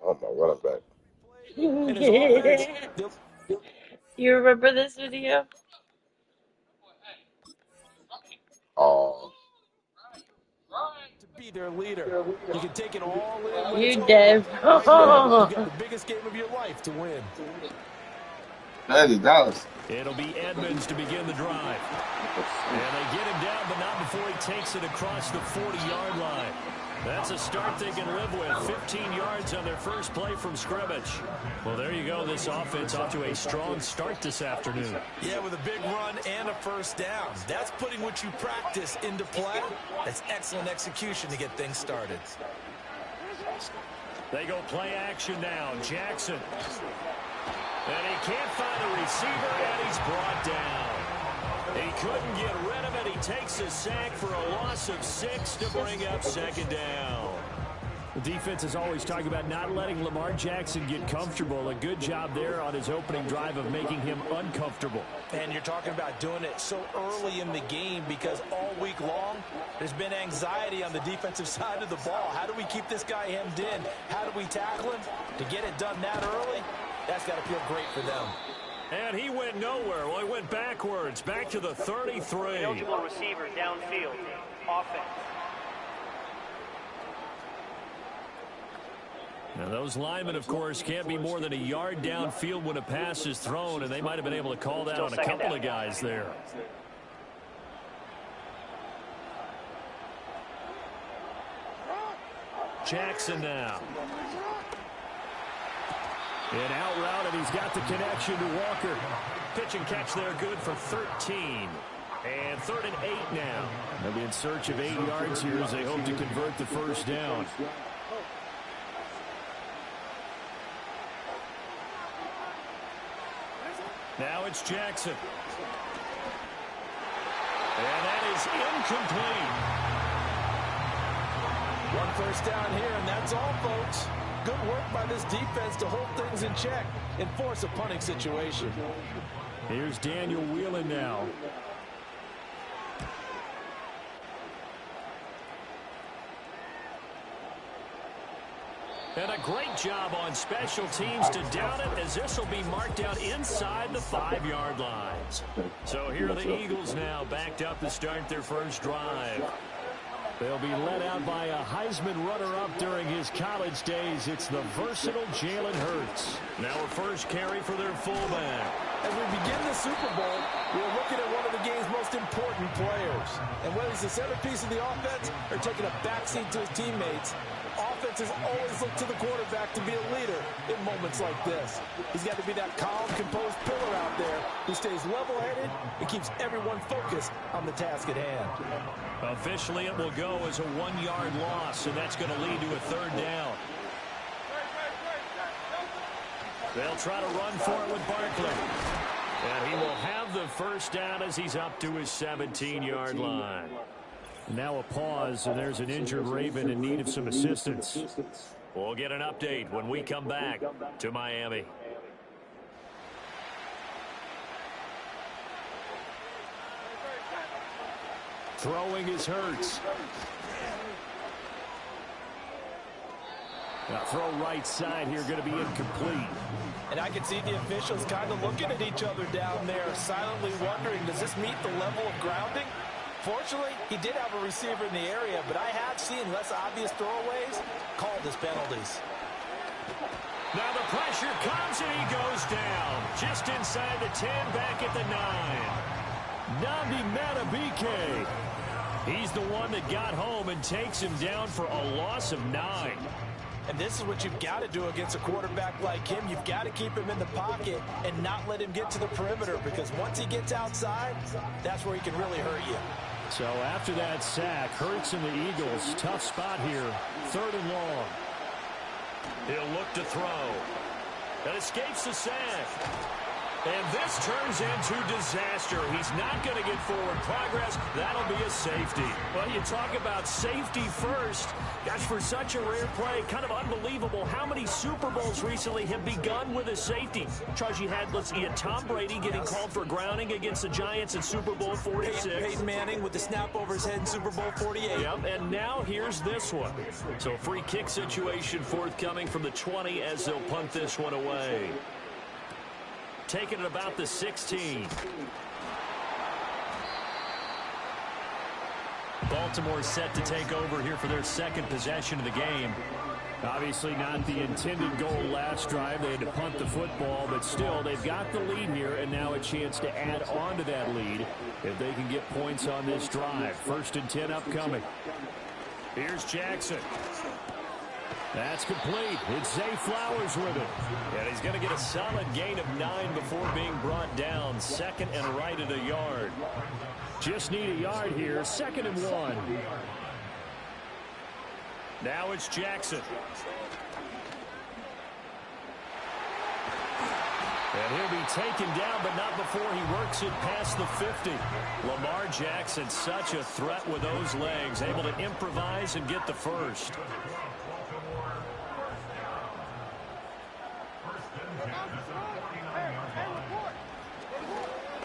[SPEAKER 12] Oh, my running back.
[SPEAKER 10] You remember this video?
[SPEAKER 12] Oh.
[SPEAKER 9] To be their leader. You can take it all in.
[SPEAKER 10] You dead.
[SPEAKER 9] You got the biggest game of your life to win.
[SPEAKER 12] $30.
[SPEAKER 8] It'll be Edmonds to begin the drive. And they get him down, but not before he takes it across the 40-yard line. That's a start they can live with. 15 yards on their first play from scrimmage. Well, there you go. This offense off to a strong start this afternoon.
[SPEAKER 9] Yeah, with a big run and a first down. That's putting what you practice into play. That's excellent execution to get things started.
[SPEAKER 8] They go play action now. Jackson. And he can't find a receiver, and he's brought down. He couldn't get rid of it. He takes a sack for a loss of 6 to bring up second down. The defense is always talking about not letting Lamar Jackson get comfortable. A good job there on his opening drive of making him uncomfortable.
[SPEAKER 9] And you're talking about doing it so early in the game because all week long there's been anxiety on the defensive side of the ball. How do we keep this guy hemmed in? How do we tackle him? To get it done that early, that's got to feel great for them.
[SPEAKER 8] And he went nowhere. Well, he went backwards, back to the 33.
[SPEAKER 13] Eligible receiver downfield. Offense.
[SPEAKER 8] Now, those linemen, of course, can't be more than a yard downfield when a pass is thrown, and they might have been able to call that on a couple of guys there. Jackson now. And out route, and he's got the connection to Walker. Pitch and catch there, good for 13. And 3rd and 8 now. They'll be in search of 8 yards here as they hope to convert the first down. Now it's Jackson. And that is incomplete.
[SPEAKER 9] One first down here, and that's all, folks. Good work by this defense to hold things in check and force a punting situation.
[SPEAKER 8] Here's Daniel Whelan now. And a great job on special teams to down it, as this will be marked out inside the 5-yard line. So here are the Eagles now backed up to start their first drive. They'll be led out by a Heisman runner-up during his college days. It's the versatile Jalen Hurts. Now a first carry for their fullback.
[SPEAKER 9] As we begin the Super Bowl, we're looking at one of the game's most important players. And whether he's the centerpiece of the offense or taking a backseat to his teammates, offenses always look to the quarterback to be a leader in moments like this. He's got to be that calm, composed pillar out there who stays level-headed and keeps everyone focused on the task at hand.
[SPEAKER 8] Officially, it will go as a 1-yard loss, and that's going to lead to a 3rd down. They'll try to run for it with Barkley. And he will have the first down as he's up to his 17-yard line. Now a pause, and there's an injured Raven in need of some assistance. We'll get an update when we come back to Miami. Throwing is Hurts. Now throw right side here, going to be incomplete.
[SPEAKER 9] And I can see the officials kind of looking at each other down there, silently wondering, does this meet the level of grounding? Fortunately, he did have a receiver in the area, but I have seen less obvious throwaways called as penalties.
[SPEAKER 8] Now the pressure comes and he goes down. Just inside the 10, back at the 9. Nnamdi Madubuike. He's the one that got home and takes him down for a loss of 9.
[SPEAKER 9] And this is what you've got to do against a quarterback like him. You've got to keep him in the pocket and not let him get to the perimeter, because once he gets outside, that's where he can really hurt you.
[SPEAKER 8] So after that sack, Hurts and the Eagles, tough spot here, 3rd and long. He'll look to throw. That escapes the sack. And this turns into disaster. He's not going to get forward progress. That'll be a safety. Well, you talk about safety first. Gosh, for such a rare play, kind of unbelievable how many Super Bowls recently have begun with a safety. Charles, you had Tom Brady getting called for grounding against the Giants in Super Bowl 46.
[SPEAKER 9] Peyton Manning with the snap over his head in Super Bowl 48.
[SPEAKER 8] Yep, and now here's this one. So a free kick situation forthcoming from the 20 as they'll punt this one away. Taking it about the 16. Baltimore set to take over here for their 2nd possession of the game. Obviously not the intended goal last drive. They had to punt the football, but still they've got the lead here, and now a chance to add on to that lead if they can get points on this drive. 1st and 10 upcoming. Here's Jackson. That's complete. It's Zay Flowers with it. And he's going to get a solid gain of 9 before being brought down. 2nd and right at a yard. Just need a yard here. 2nd and 1. Now it's Jackson. And he'll be taken down, but not before he works it past the 50. Lamar Jackson, such a threat with those legs, able to improvise and get the first.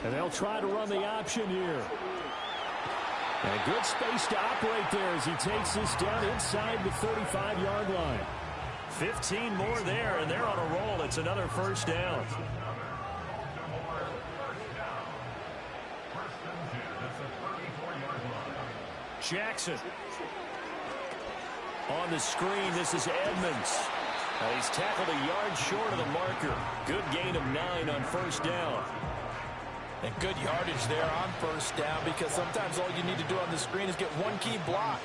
[SPEAKER 8] And they'll try to run the option here. And a good space to operate there as he takes this down inside the 35-yard line. 15 more there, and they're on a roll. It's another 1st down. Jackson. On the screen, this is Edmonds. He's tackled a yard short of the marker. Good gain of 9 on 1st down.
[SPEAKER 9] And good yardage there on 1st down, because sometimes all you need to do on the screen is get one key block.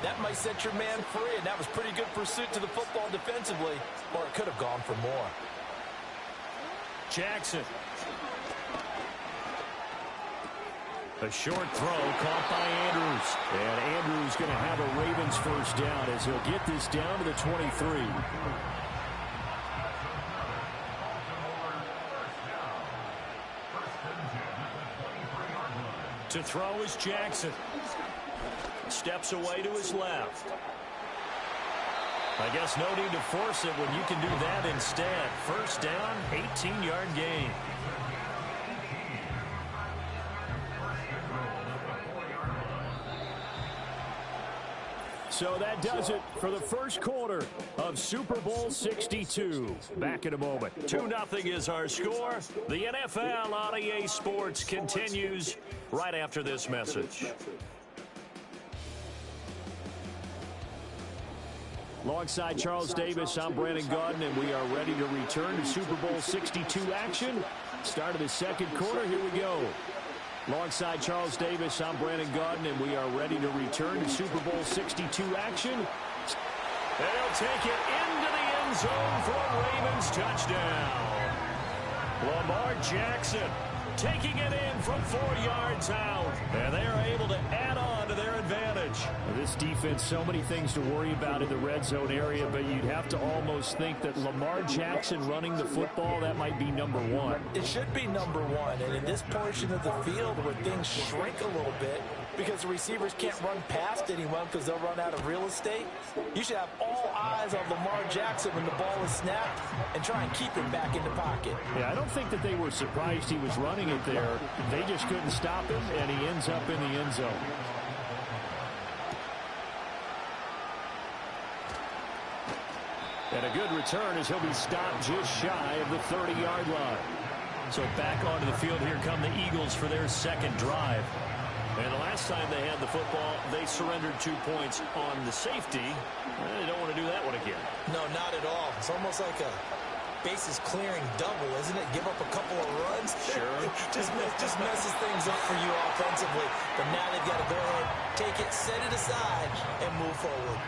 [SPEAKER 9] That might set your man free, and that was pretty good pursuit to the football defensively, or it could have gone for more.
[SPEAKER 8] Jackson. A short throw caught by Andrews. And Andrews going to have a Ravens 1st down as he'll get this down to the 23. To throw is Jackson. Steps away to his left. I guess no need to force it when you can do that instead. 1st down, 18-yard gain. So that does it for the first quarter of Super Bowl 62. Back in a moment. 2-0 is our score. The NFL on EA Sports continues right after this message. Alongside Charles Davis, I'm Brandon Gaudin, and we are ready to return to Super Bowl 62 action. Start of the second quarter. Here we go. Alongside Charles Davis, I'm Brandon Gaudin, and we are ready to return to Super Bowl 62 action. They'll take it into the end zone for a Ravens touchdown. Lamar Jackson taking it in from 4 yards out, and they are able to add on to their advantage. This defense, so many things to worry about in the red zone area, but you'd have to almost think that Lamar Jackson running the football, that might be number one.
[SPEAKER 9] It should be number one, and in this portion of the field where things shrink a little bit because the receivers can't run past anyone because they'll run out of real estate, you should have all eyes on Lamar Jackson when the ball is snapped and try and keep it back in the pocket.
[SPEAKER 8] Yeah, I don't think that they were surprised he was running it there. They just couldn't stop him, and he ends up in the end zone. And a good return as he'll be stopped just shy of the 30-yard line. So back onto the field, here come the Eagles for their second drive. And the last time they had the football, they surrendered 2 points on the safety. They don't want to do that one again.
[SPEAKER 9] No, not at all. It's almost like a bases clearing double, isn't it? Give up a couple of runs.
[SPEAKER 8] Sure.
[SPEAKER 9] just messes things up for you offensively. But now they've got to go ahead, take it, set it aside, and move forward.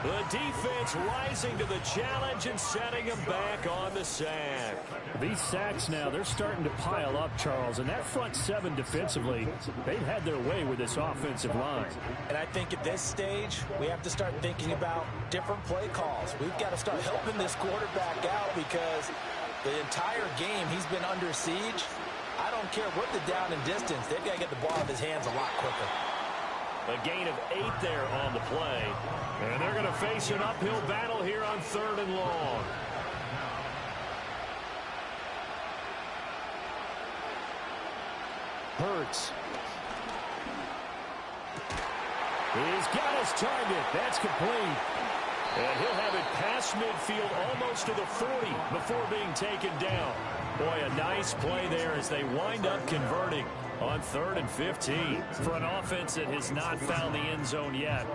[SPEAKER 8] The defense rising to the challenge and setting them back on the sack. These sacks now, they're starting to pile up, Charles. And that front seven defensively, they've had their way with this offensive line.
[SPEAKER 9] And I think at this stage, we have to start thinking about different play calls. We've got to start helping this quarterback out because the entire game he's been under siege. I don't care what the down and distance. They've got to get the ball out of his hands a lot quicker.
[SPEAKER 8] A gain of 8 there on the play. And they're going to face an uphill battle here on 3rd and long. Hurts. He's got his target. That's complete. And he'll have it past midfield almost to the 40 before being taken down. Boy, a nice play there as they wind up converting on 3rd and 15. For an offense that has not found the end zone yet,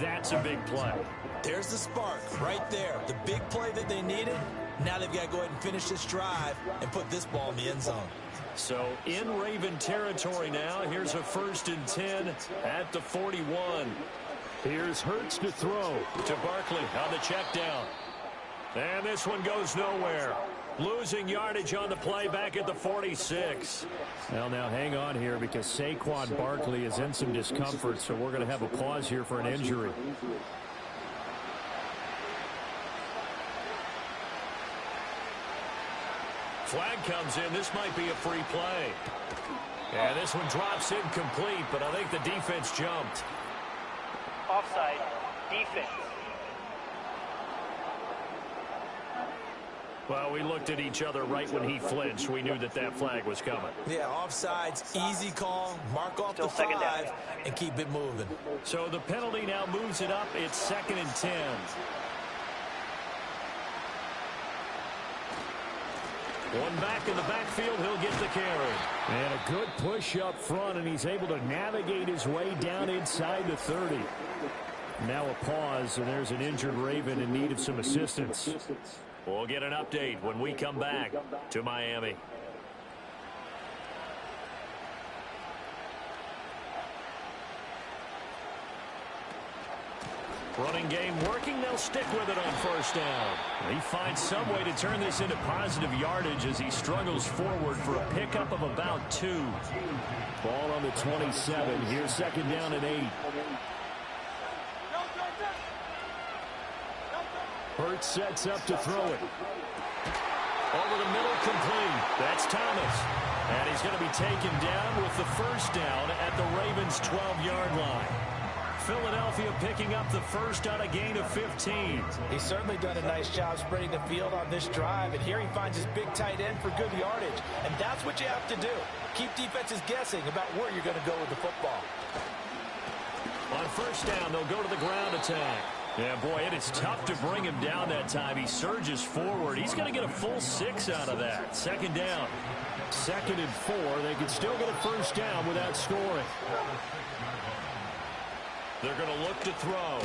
[SPEAKER 8] that's a big play.
[SPEAKER 9] There's the spark right there. The big play that they needed. Now they've got to go ahead and finish this drive and put this ball in the end zone.
[SPEAKER 8] So in Raven territory now. Here's a 1st and 10 at the 41. Here's Hurts to throw to Barkley on the check down. And this one goes nowhere. Losing yardage on the play back at the 46. Well, now hang on here because Saquon Barkley is in some discomfort, so we're going to have a pause here for an injury. Flag comes in. This might be a free play. And this one drops incomplete, but I think the defense jumped.
[SPEAKER 13] Offside. Defense.
[SPEAKER 8] Well, we looked at each other right when he flinched. We knew that that flag was coming.
[SPEAKER 9] Yeah, offsides, easy call, mark off the 5, and keep it moving.
[SPEAKER 8] So the penalty now moves it up. It's 2nd and 10. One back in the backfield, he'll get the carry. And a good push up front, and he's able to navigate his way down inside the 30. Now a pause, and there's an injured Raven in need of some assistance. We'll get an update when we come back to Miami. Running game working. They'll stick with it on 1st down. He finds some way to turn this into positive yardage as he struggles forward for a pickup of about 2. Ball on the 27. Here's 2nd down and 8. Hurts sets up to throw it. Over the middle, complete. That's Thomas. And he's going to be taken down with the 1st down at the Ravens' 12-yard line. Philadelphia picking up the 1st on a gain of 15.
[SPEAKER 9] He's certainly done a nice job spreading the field on this drive, and here he finds his big tight end for good yardage. And that's what you have to do. Keep defenses guessing about where you're going to go with the football.
[SPEAKER 8] On first down. They'll go to the ground attack. Yeah, boy, it is tough to bring him down that time. He surges forward. He's going to get a full 6 out of that. Second down. 2nd and 4. They can still get a first down without scoring. They're going to look to throw.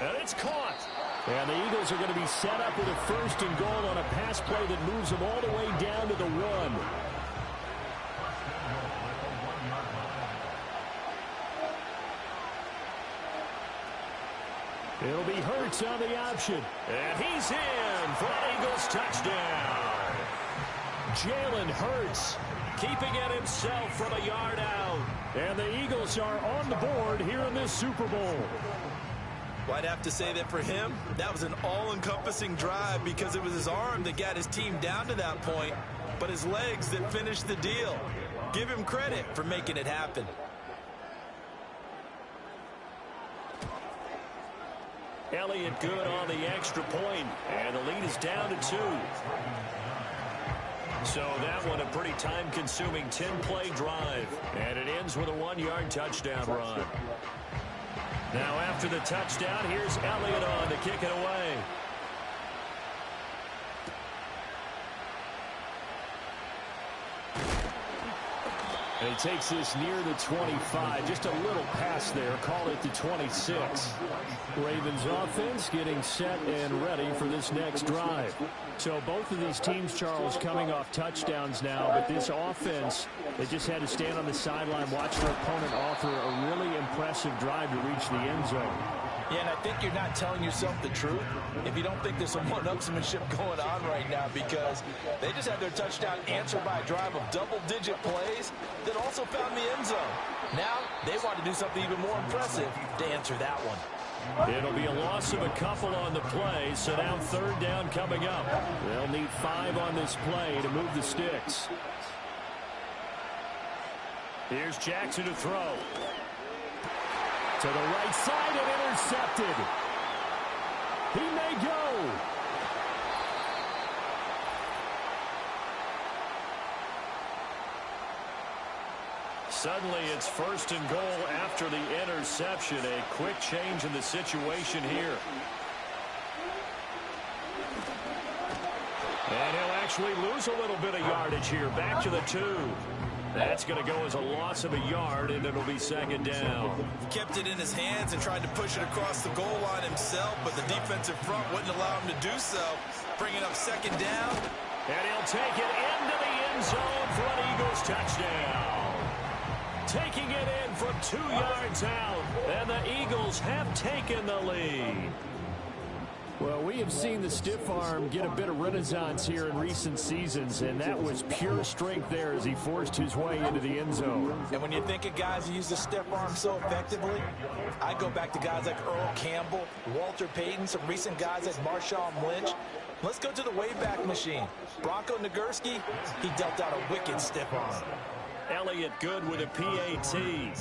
[SPEAKER 8] And it's caught. And the Eagles are going to be set up with a 1st and goal on a pass play that moves them all the way down to the 1. It'll be Hurts on the option. And he's in for an Eagles touchdown. Jalen Hurts keeping it himself from a yard out. And the Eagles are on the board here in this Super Bowl.
[SPEAKER 9] Well, I'd have to say that for him, that was an all-encompassing drive because it was his arm that got his team down to that point, but his legs that finished the deal. Give him credit for making it happen.
[SPEAKER 8] Elliott good on the extra point, and the lead is down to 2. So that one a pretty time-consuming 10-play drive, and it ends with a 1-yard touchdown run. Now after the touchdown, here's Elliott on to kick it away. And he takes this near the 25. Just a little pass there. Call it the 26. Ravens offense getting set and ready for this next drive. So both of these teams, Charles, coming off touchdowns now. But this offense, they just had to stand on the sideline, watch their opponent offer a really impressive drive to reach the end zone.
[SPEAKER 9] Yeah, and I think you're not telling yourself the truth if you don't think there's some one-upsmanship going on right now, because they just had their touchdown answered by a drive of double-digit plays that also found the end zone. Now they want to do something even more impressive to answer that one.
[SPEAKER 8] It'll be a loss of a couple on the play, so now 3rd down coming up. They'll need 5 on this play to move the sticks. Here's Jackson to throw. To the right side and intercepted. He may go. Suddenly it's 1st and goal after the interception. A quick change in the situation here. And he'll actually lose a little bit of yardage here. Back to the 2. That's going to go as a loss of a yard, and it'll be 2nd down.
[SPEAKER 9] He kept it in his hands and tried to push it across the goal line himself, but the defensive front wouldn't allow him to do so. Bringing up 2nd down.
[SPEAKER 8] And he'll take it into the end zone for an Eagles touchdown. Taking it in from 2 yards out, and the Eagles have taken the lead. Well, we have seen the stiff arm get a bit of renaissance here in recent seasons, and that was pure strength there as he forced his way into the end zone.
[SPEAKER 9] And when you think of guys who use the stiff arm so effectively, I go back to guys like Earl Campbell, Walter Payton, some recent guys like Marshawn Lynch. Let's go to the Wayback Machine. Bronco Nagurski, he dealt out a wicked stiff arm.
[SPEAKER 8] Elliott good with a PAT,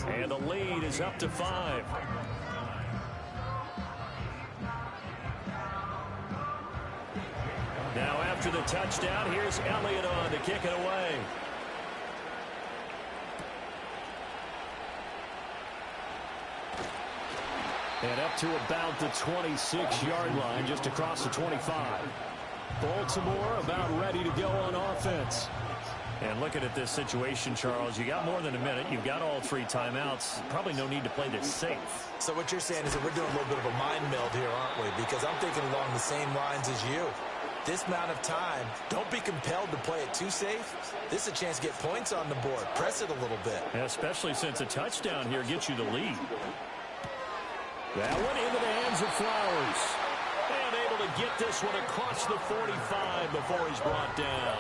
[SPEAKER 8] and the lead is up to 5. Now after the touchdown, here's Elliott on to kick it away. And up to about the 26-yard line, just across the 25. Baltimore about ready to go on offense. And looking at this situation, Charles, you got more than a minute. You've got all 3 timeouts. Probably no need to play this safe.
[SPEAKER 9] So what you're saying is that we're doing a little bit of a mind meld here, aren't we? Because I'm thinking along the same lines as you. This amount of time, don't be compelled to play it too safe. This is a chance to get points on the board. Press it a little bit.
[SPEAKER 8] Yeah, especially since a touchdown here gets you the lead. That one into the hands of Flowers. And able to get this one across the 45 before he's brought down.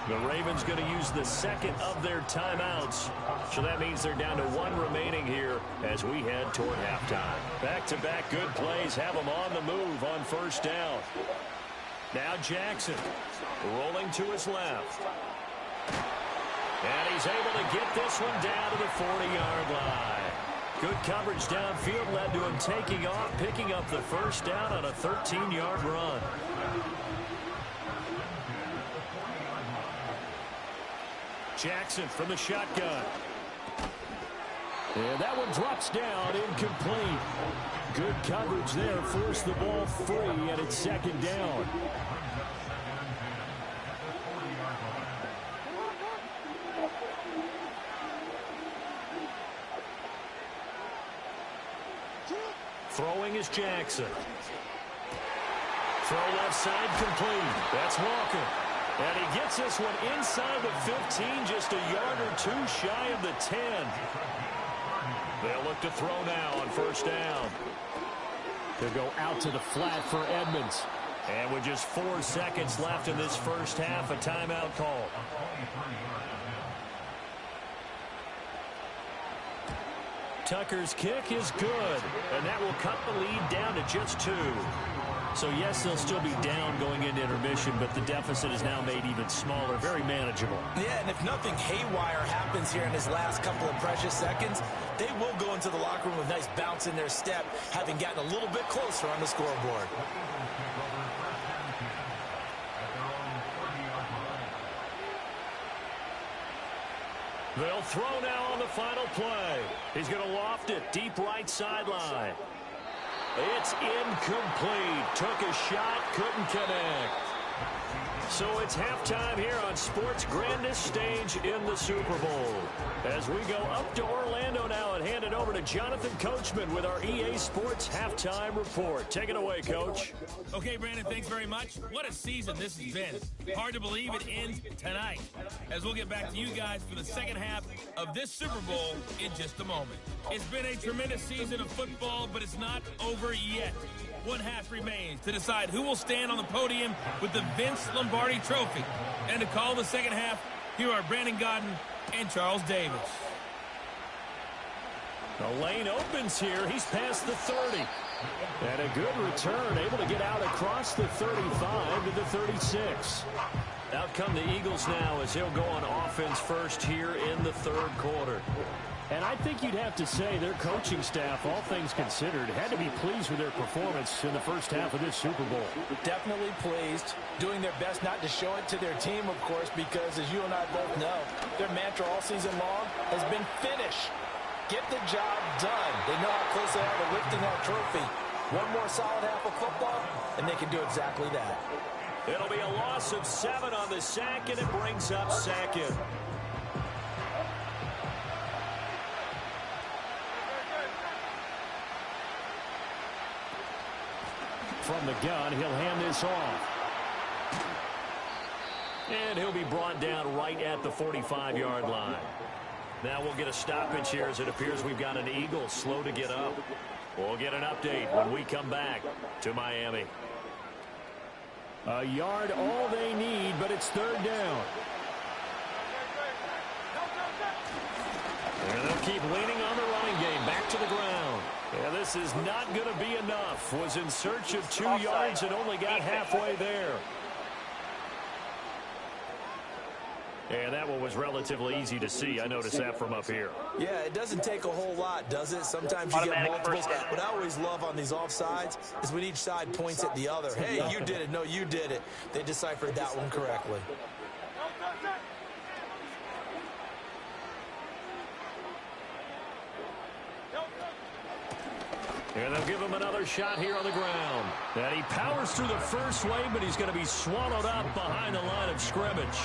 [SPEAKER 8] The Ravens going to use the 2nd of their timeouts. So that means they're down to 1 remaining here as we head toward halftime. Back-to-back good plays have them on the move on 1st down. Now Jackson rolling to his left. And he's able to get this one down to the 40-yard line. Good coverage downfield led to him taking off, picking up the 1st down on a 13-yard run. Jackson from the shotgun. And that one drops down, incomplete. Good coverage there, forced the ball free, and it's second down. Throwing is Jackson. Throw left side complete. That's Walker. And he gets this one inside the 15, just a yard or two shy of the 10. They'll look to throw now on first down. They'll go out to the flat for Edmonds. And with just 4 seconds left in this first half, a timeout call. Tucker's kick is good, and that will cut the lead down to just 2. So, yes, they'll still be down going into intermission, but the deficit is now made even smaller, very manageable.
[SPEAKER 9] Yeah, and if nothing haywire happens here in his last couple of precious seconds, they will go into the locker room with a nice bounce in their step, having gotten a little bit closer on the scoreboard.
[SPEAKER 8] They'll throw now on the final play. He's going to loft it deep right sideline. It's incomplete. Took a shot, couldn't connect. So it's halftime here on sports' grandest stage in the Super Bowl. As we go up to Orlando now and hand it over to Jonathan Coachman with our EA Sports halftime report. Take it away, Coach.
[SPEAKER 5] Okay, Brandon, thanks very much. What a season this has been. Hard to believe it ends tonight. As we'll get back to you guys for the second half of this Super Bowl in just a moment. It's been a tremendous season of football, but it's not over yet. One half remains to decide who will stand on the podium with the Vince Lombardi Trophy. And to call the second half, here are Brandon Gaudin and Charles Davis.
[SPEAKER 8] The lane opens here. He's past the 30. And a good return, able to get out across the 35 to the 36. Out come the Eagles now as he'll go on offense first here in the third quarter. And I think you'd have to say their coaching staff, all things considered, had to be pleased with their performance in the first half of this Super Bowl.
[SPEAKER 9] Definitely pleased, doing their best not to show it to their team, of course, because as you and I both know, their mantra all season long has been finish. Get the job done. They know how close they are to lifting that trophy. One more solid half of football, and they can do exactly that.
[SPEAKER 8] It'll be a loss of 7 on the sack, and it brings up second. From the gun, he'll hand this off. And he'll be brought down right at the 45-yard line. Now we'll get a stoppage here as it appears we've got an Eagle slow to get up. We'll get an update when we come back to Miami. A yard all they need, but it's third down. And they'll keep leaning on the running game. Back to the ground. Yeah, this is not going to be enough. Was in search of 2 yards and only got halfway there. And that one was relatively easy to see. I noticed that from up here.
[SPEAKER 9] Yeah, it doesn't take a whole lot, does it? Sometimes you get multiples. What I always love on these offsides is when each side points at the other. Hey, you did it. No, you did it. They deciphered that one correctly.
[SPEAKER 8] And they'll give him another shot here on the ground. And he powers through the first wave, but he's going to be swallowed up behind the line of scrimmage.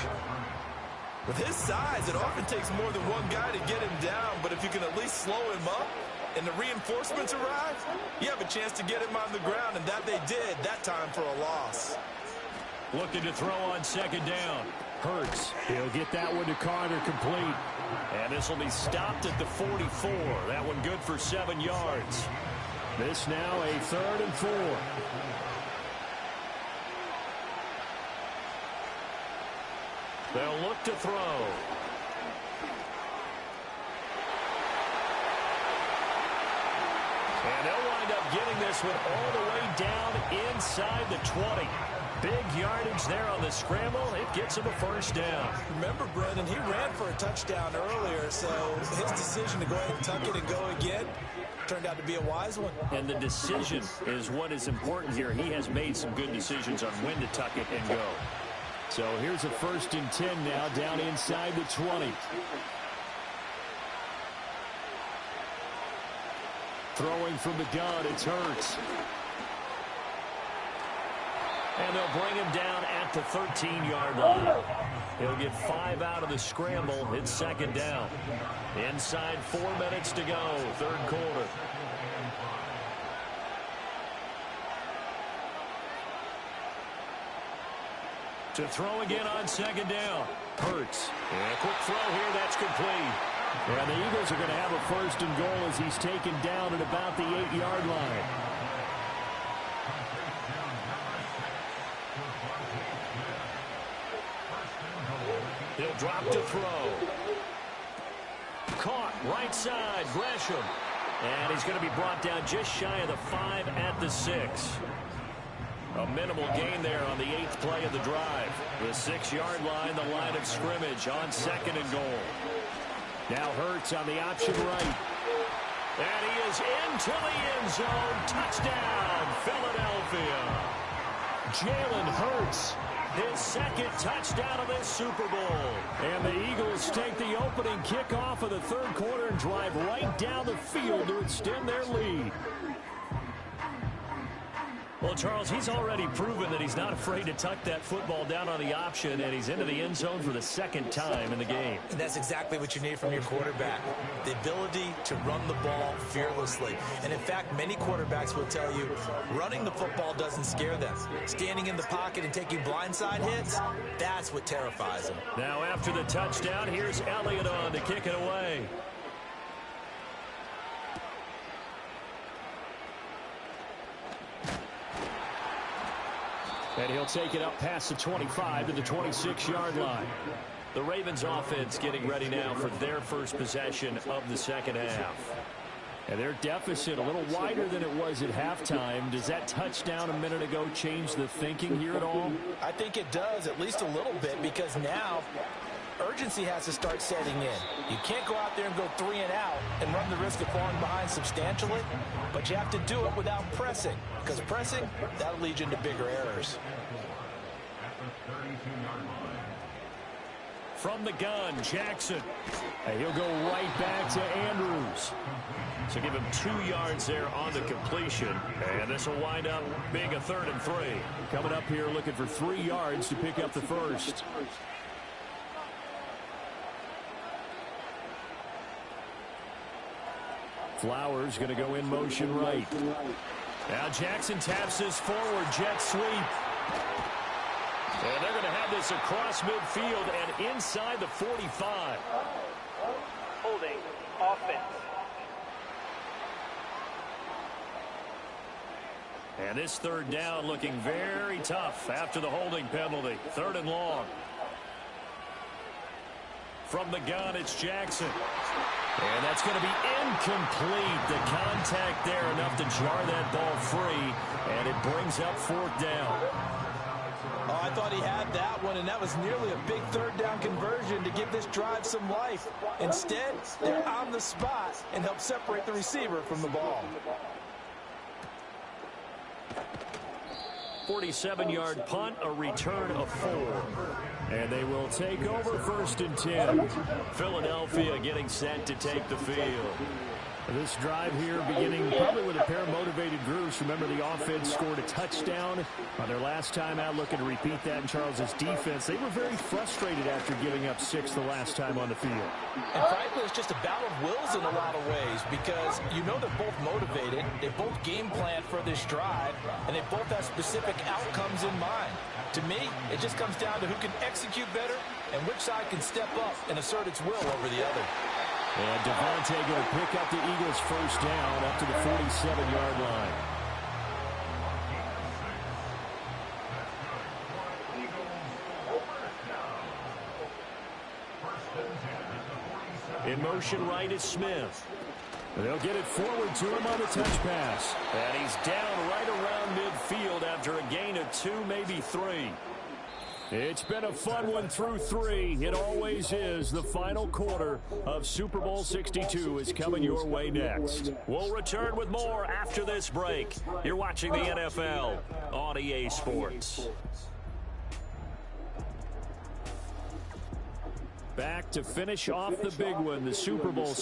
[SPEAKER 9] With his size, it often takes more than one guy to get him down, but if you can at least slow him up and the reinforcements arrive, you have a chance to get him on the ground, and that they did, that time for a loss.
[SPEAKER 8] Looking to throw on second down. Hurts. He'll get that one to Carter complete. And this will be stopped at the 44. That one good for 7 yards. This now a 3rd and 4. They'll look to throw. And they'll wind up getting this one all the way down inside the 20. Big yardage there on the scramble. It gets him a first down.
[SPEAKER 9] Remember, Brandon, he ran for a touchdown earlier, so his decision to go ahead and tuck it and go again turned out to be a wise one.
[SPEAKER 8] And the decision is what is important here. He has made some good decisions on when to tuck it and go. So here's a 1st and 10 now down inside the 20. Throwing from the gun, it's Hurts. And they'll bring him down at the 13-yard line. He'll get 5 out of the scramble. It's second down. Inside 4 minutes to go, third quarter. To throw again on second down. Hurts. And a quick throw here, that's complete. And the Eagles are going to have a first and goal as he's taken down at about the 8-yard line. He'll drop to throw. Caught right side, Gresham. And he's going to be brought down just shy of the 5 at the 6. A minimal gain there on the 8th play of the drive. The 6-yard line, the line of scrimmage on second and goal. Now Hurts on the option right. And he is into the end zone. Touchdown, Philadelphia. Jalen Hurts, his second touchdown of this Super Bowl. And the Eagles take the opening kickoff of the third quarter and drive right down the field to extend their lead. Well, Charles, he's already proven that he's not afraid to tuck that football down on the option, and he's into the end zone for the second time in the game.
[SPEAKER 9] And that's exactly what you need from your quarterback, the ability to run the ball fearlessly. And, in fact, many quarterbacks will tell you running the football doesn't scare them. Standing in the pocket and taking blindside hits, that's what terrifies them.
[SPEAKER 8] Now, after the touchdown, here's Elliott on to kick it away. And he'll take it up past the 25 to the 26-yard line. The Ravens offense getting ready now for their first possession of the second half. And their deficit a little wider than it was at halftime. Does that touchdown a minute ago change the thinking here at all?
[SPEAKER 9] I think it does, at least a little bit, because now urgency has to start setting in. You can't go out there and go 3 and out and run the risk of falling behind substantially, but you have to do it without pressing, because pressing, that'll lead you into bigger errors.
[SPEAKER 8] From the gun, Jackson. And he'll go right back to Andrews. So give him 2 yards there on the completion. And this will wind up being a 3rd and 3. Coming up here looking for 3 yards to pick up the first. Flowers going to go in motion right. Now Jackson taps this forward jet sweep. And they're going to have this across midfield and inside the 45.
[SPEAKER 13] Holding offense.
[SPEAKER 8] And this third down looking very tough after the holding penalty. 3rd and long. From the gun, it's Jackson. And that's going to be incomplete. The contact there enough to jar that ball free. And it brings up 4th down.
[SPEAKER 9] Oh, I thought he had that one, and that was nearly a big 3rd down conversion to give this drive some life. Instead, they're on the spot and help separate the receiver from the ball.
[SPEAKER 8] 47-yard punt, a return of 4. And they will take over 1st and 10. Philadelphia getting set to take the field. This drive here beginning probably with a pair of motivated groups. Remember, the offense scored a touchdown on their last time out, looking to repeat that in Charles's defense. They were very frustrated after giving up 6 the last time on the field.
[SPEAKER 9] And frankly, it's just a battle of wills in a lot of ways, because you know they're both motivated, they both game plan for this drive, and they both have specific outcomes in mind. To me, it just comes down to who can execute better and which side can step up and assert its will over the other.
[SPEAKER 8] And Devontae going to pick up the Eagles' first down up to the 47-yard line. In motion right is Smith. They'll get it forward to him on the touch pass. And he's down right around midfield after a gain of 2, maybe 3. It's been a fun one through 3. It always is. The final quarter of Super Bowl 62 is coming your way next. We'll return with more after this break. You're watching the NFL on EA Sports. Back to finish off the big one, the Super Bowl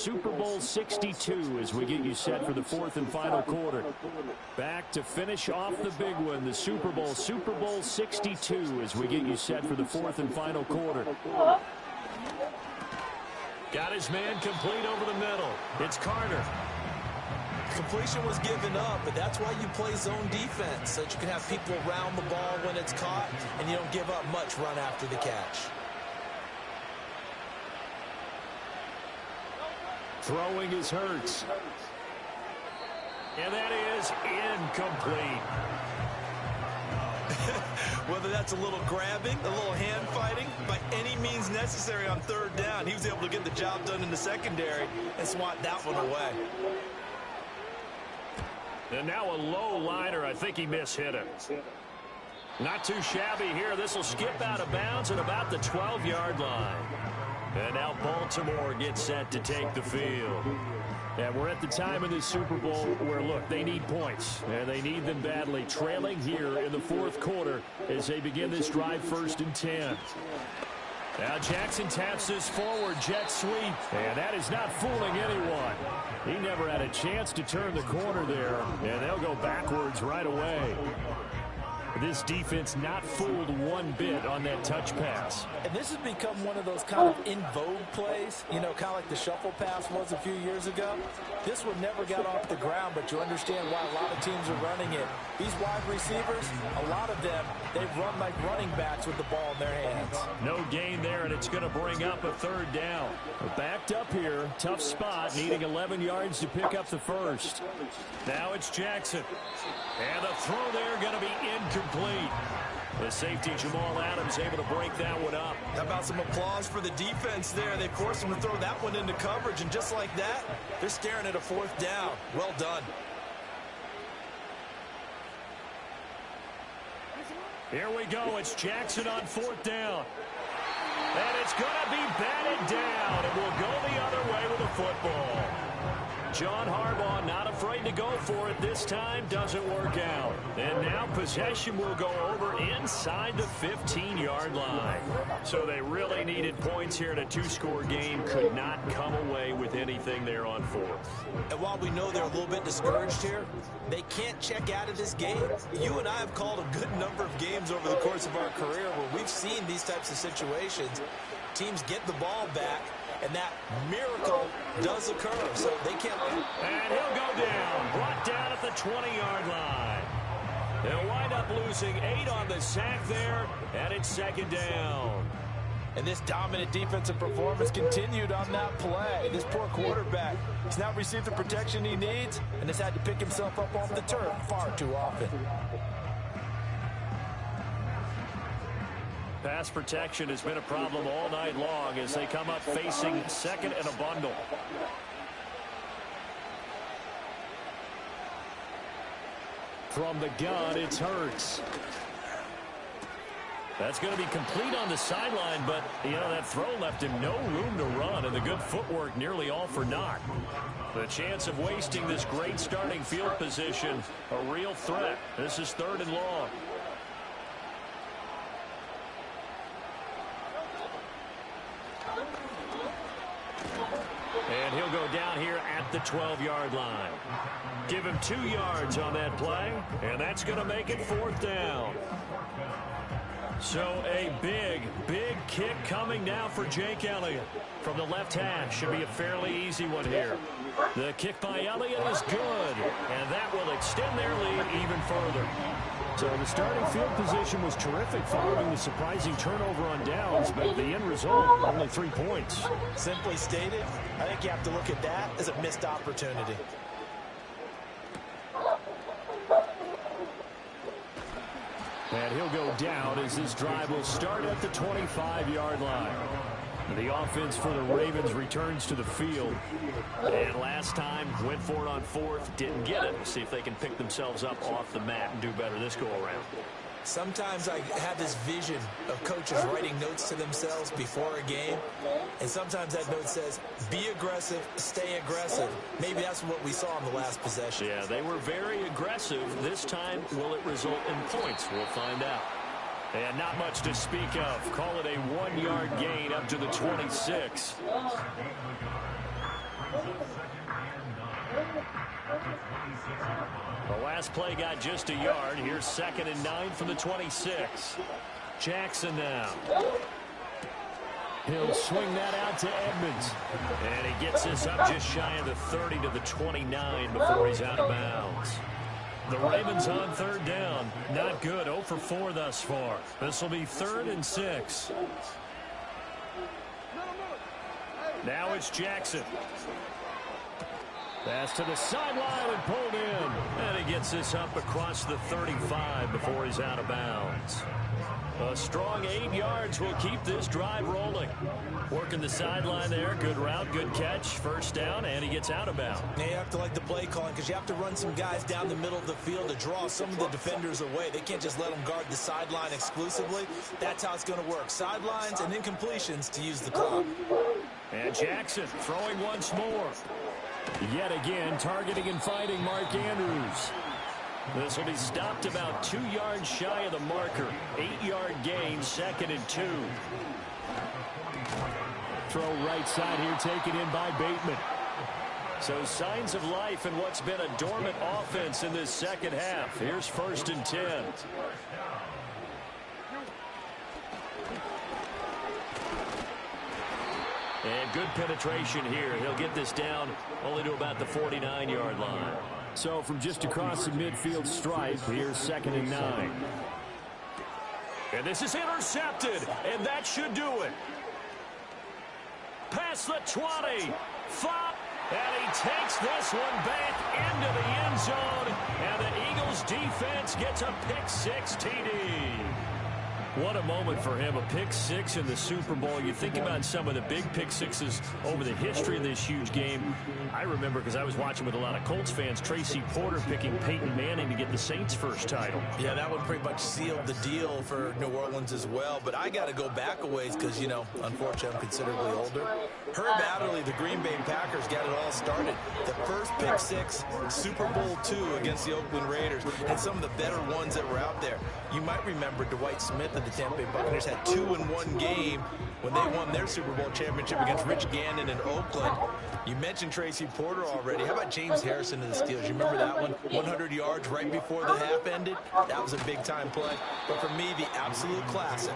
[SPEAKER 8] 62, as we get you set for the fourth and final quarter. Back to finish off the big one, the Super Bowl 62, as we get you set for the fourth and final quarter. Got his man complete over the middle. It's Carter.
[SPEAKER 9] Completion was given up, but that's why you play zone defense, so that you can have people around the ball when it's caught, and you don't give up much run after the catch.
[SPEAKER 8] Throwing is Hurts. And that is incomplete.
[SPEAKER 9] Whether that's a little grabbing, a little hand fighting, by any means necessary on third down, he was able to get the job done in the secondary and swat that one away.
[SPEAKER 8] And now a low liner. I think he mishit him. Not too shabby here. This will skip out of bounds at about the 12-yard line. And now Baltimore gets set to take the field. And we're at the time in this Super Bowl where, look, they need points. And they need them badly. Trailing here in the fourth quarter as they begin this drive 1st and 10. Now Jackson taps this forward jet sweep. And that is not fooling anyone. He never had a chance to turn the corner there. And they'll go backwards right away. This defense not fooled one bit on that touch pass.
[SPEAKER 9] And this has become one of those kind of in vogue plays, you know, kind of like the shuffle pass was a few years ago. This one never got off the ground, but you understand why a lot of teams are running it. These wide receivers, a lot of them, they run like running backs with the ball in their hands.
[SPEAKER 8] No gain there, and it's going to bring up a third down. Backed up here, tough spot, needing 11 yards to pick up the first. Now it's Jackson. And the throw there going to be incomplete. The safety, Jamal Adams, able to break that one up.
[SPEAKER 9] How about some applause for the defense there? They forced him to throw that one into coverage, and just like that, they're staring at a fourth down. Well done.
[SPEAKER 8] Here we go. It's Jackson on fourth down. And it's going to be batted down, and we'll go the other way with the football. John Harbaugh not afraid to go for it this time. Doesn't work out. And now possession will go over inside the 15-yard line. So they really needed points here in a two-score game. Could not come away with anything there on fourth.
[SPEAKER 9] And while we know they're a little bit discouraged here, they can't check out of this game. You and I have called a good number of games over the course of our career where we've seen these types of situations. Teams get the ball back, and that miracle does occur, so they can't.
[SPEAKER 8] And he'll go down, brought down at the 20-yard line. They'll wind up losing 8 on the sack there, and it's second down.
[SPEAKER 9] And this dominant defensive performance continued on that play. This poor quarterback has not received the protection he needs, and has had to pick himself up off the turf far too often.
[SPEAKER 8] Pass protection has been a problem all night long as they come up facing second and a bundle. From the gun, it's Hurts. That's going to be complete on the sideline, but, you know, that throw left him no room to run, and the good footwork nearly all for naught. The chance of wasting this great starting field position, a real threat. This is third and long. And he'll go down here at the 12-yard line. Give him 2 yards on that play, and that's going to make it fourth down. So a big, big kick coming now for Jake Elliott. From the left hash, should be a fairly easy one here. The kick by Elliott is good, and that will extend their lead even further. So the starting field position was terrific following the surprising turnover on downs, but the end result, only 3 points.
[SPEAKER 9] Simply stated, I think you have to look at that as a missed opportunity.
[SPEAKER 8] And he'll go down as this drive will start at the 25-yard line. The offense for the Ravens returns to the field. And last time, went for it on fourth, didn't get it. We'll see if they can pick themselves up off the mat and do better this go-around.
[SPEAKER 9] Sometimes I have this vision of coaches writing notes to themselves before a game, and sometimes that note says, be aggressive, stay aggressive. Maybe that's what we saw in the last possession.
[SPEAKER 8] Yeah, they were very aggressive. This time, will it result in points? We'll find out. And not much to speak of. Call it a 1-yard gain up to the 26. The last play got just a yard. Here's 2nd and 9 from the 26. Jackson now. He'll swing that out to Edmonds. And he gets this up just shy of the 30 to the 29 before he's out of bounds. The Ravens on 3rd down. Not good. 0 for 4 thus far. This will be 3rd and 6. Now it's Jackson. Pass to the sideline and pulled in. And he gets this up across the 35 before he's out of bounds. A strong 8 yards will keep this drive rolling. Working the sideline there. Good route, good catch. 1st down, and he gets out of bounds.
[SPEAKER 9] Now you have to like the play calling because you have to run some guys down the middle of the field to draw some of the defenders away. They can't just let them guard the sideline exclusively. That's how it's going to work. Sidelines and incompletions to use the clock.
[SPEAKER 8] And Jackson throwing once more. Yet again, targeting and fighting Mark Andrews. This will be stopped about 2 yards shy of the marker. 8-yard gain, 2nd and 2. Throw right side here, taken in by Bateman. So signs of life in what's been a dormant offense in this second half. Here's 1st and 10. And good penetration here. He'll get this down only to about the 49-yard line. So from just across the midfield stripe, here's 2nd and 9. And this is intercepted, and that should do it. Past the 20. Flop, and he takes this one back into the end zone, and the Eagles defense gets a pick-6 TD. What a moment for him, a pick-6 in the Super Bowl. You think about some of the big pick-6s over the history of this huge game. I remember, because I was watching with a lot of Colts fans, Tracy Porter picking Peyton Manning to get the Saints' first title.
[SPEAKER 9] Yeah, that one pretty much sealed the deal for New Orleans as well. But I got to go back a ways because, you know, unfortunately, I'm considerably older. Herb Adderley, the Green Bay Packers, got it all started. The first pick-6, Super Bowl II against the Oakland Raiders, and some of the better ones that were out there. You might remember Dwight Smith of the Tampa Bay Buccaneers had 2 in one game when they won their Super Bowl championship against Rich Gannon in Oakland. You mentioned Tracy Porter already. How about James Harrison of the Steelers? You remember that one? 100 yards right before the half ended? That was a big-time play. But for me, the absolute classic,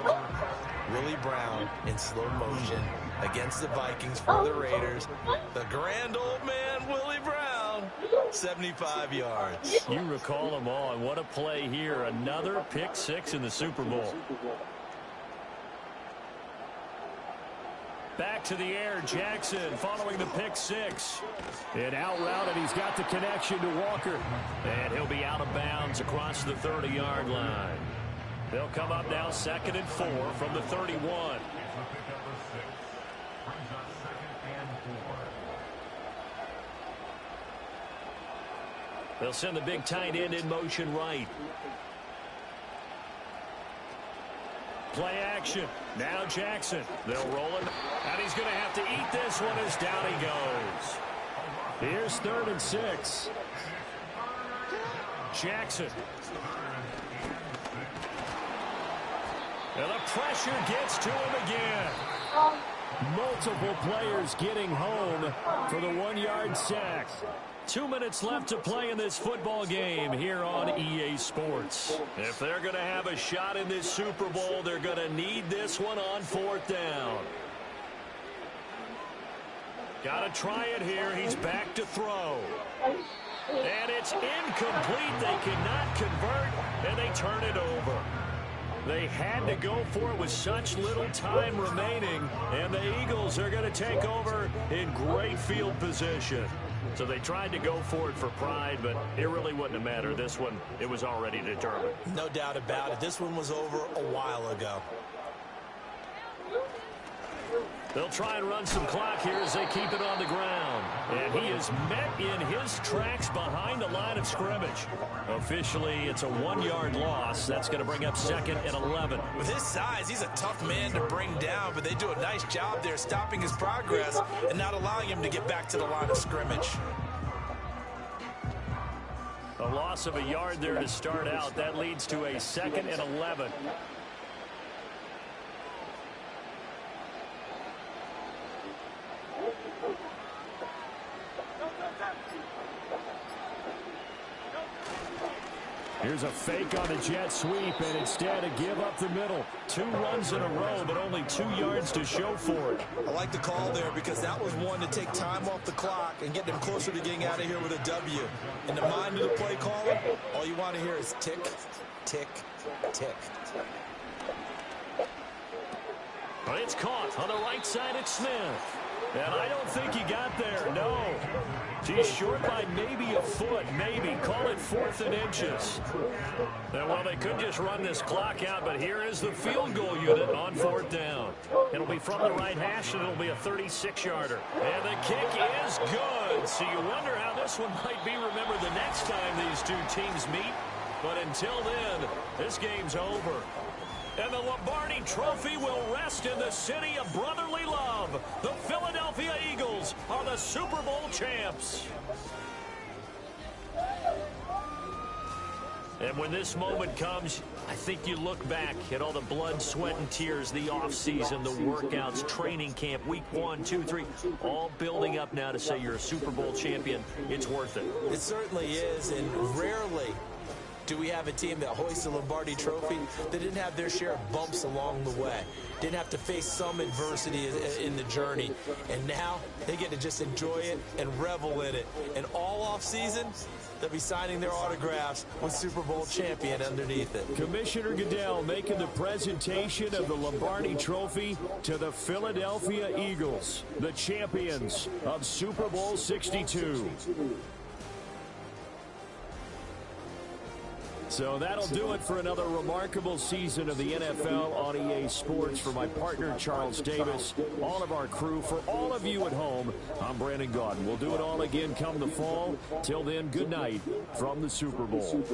[SPEAKER 9] Willie Brown in slow motion against the Vikings for the Raiders. The grand old man, Willie Brown, 75 yards.
[SPEAKER 8] You recall them all, and what a play here. Another pick-6 in the Super Bowl. Back to the air, Jackson following the pick-6. And out route, and he's got the connection to Walker. And he'll be out of bounds across the 30-yard line. They'll come up now 2nd and 4 from the 31. They'll send the big tight end in motion right. Play action. Now Jackson. They'll roll him. And he's going to have to eat this one as down he goes. Here's 3rd and 6. Jackson. And the pressure gets to him again. Multiple players getting home for the 1-yard sack. 2 minutes left to play in this football game here on EA Sports. If they're going to have a shot in this Super Bowl, they're going to need this one on 4th down. Got to try it here. He's back to throw. And it's incomplete. They cannot convert, and they turn it over. They had to go for it with such little time remaining, and the Eagles are going to take over in great field position. So they tried to go for it for pride, but it really wouldn't have mattered. This one, it was already determined.
[SPEAKER 9] No doubt about it. This one was over a while ago.
[SPEAKER 8] They'll try and run some clock here as they keep it on the ground. And he is met in his tracks behind the line of scrimmage. Officially, it's a 1-yard loss. That's going to bring up 2nd and 11.
[SPEAKER 9] With his size, he's a tough man to bring down, but they do a nice job there stopping his progress and not allowing him to get back to the line of scrimmage.
[SPEAKER 8] A loss of a yard there to start out. That leads to a 2nd and 11. Here's a fake on the jet sweep, and instead a give up the middle. 2 runs in a row, but only 2 yards to show for it.
[SPEAKER 9] I like the call there because that was one to take time off the clock and get them closer to getting out of here with a W. In the mind of the play caller, all you want to hear is tick, tick, tick.
[SPEAKER 8] But it's caught on the right side at Smith. And I don't think he got there, no. He's short by maybe a foot, maybe. Call it 4th and inches. And, well, they could just run this clock out, but here is the field goal unit on 4th down. It'll be from the right hash, and it'll be a 36-yarder. And the kick is good. So you wonder how this one might be remembered the next time these two teams meet. But until then, this game's over. And the Lombardi Trophy will rest in the city of brotherly love. The Philadelphia Eagles are the Super Bowl champs. And when this moment comes, I think you look back at all the blood, sweat, and tears, the offseason, the workouts, training camp, week 1, 2, 3, all building up now to say you're a Super Bowl champion. It's worth it.
[SPEAKER 9] It certainly is, and rarely do we have a team that hoists the Lombardi Trophy that didn't have their share of bumps along the way, didn't have to face some adversity in the journey, and now they get to just enjoy it and revel in it. And all off-season, they'll be signing their autographs with Super Bowl champion underneath it.
[SPEAKER 8] Commissioner Goodell making the presentation of the Lombardi Trophy to the Philadelphia Eagles, the champions of Super Bowl 62. So that'll do it for another remarkable season of the NFL on EA Sports. For my partner, Charles Davis, all of our crew, for all of you at home, I'm Brandon Gaudin. We'll do it all again come the fall. Till then, good night from the Super Bowl.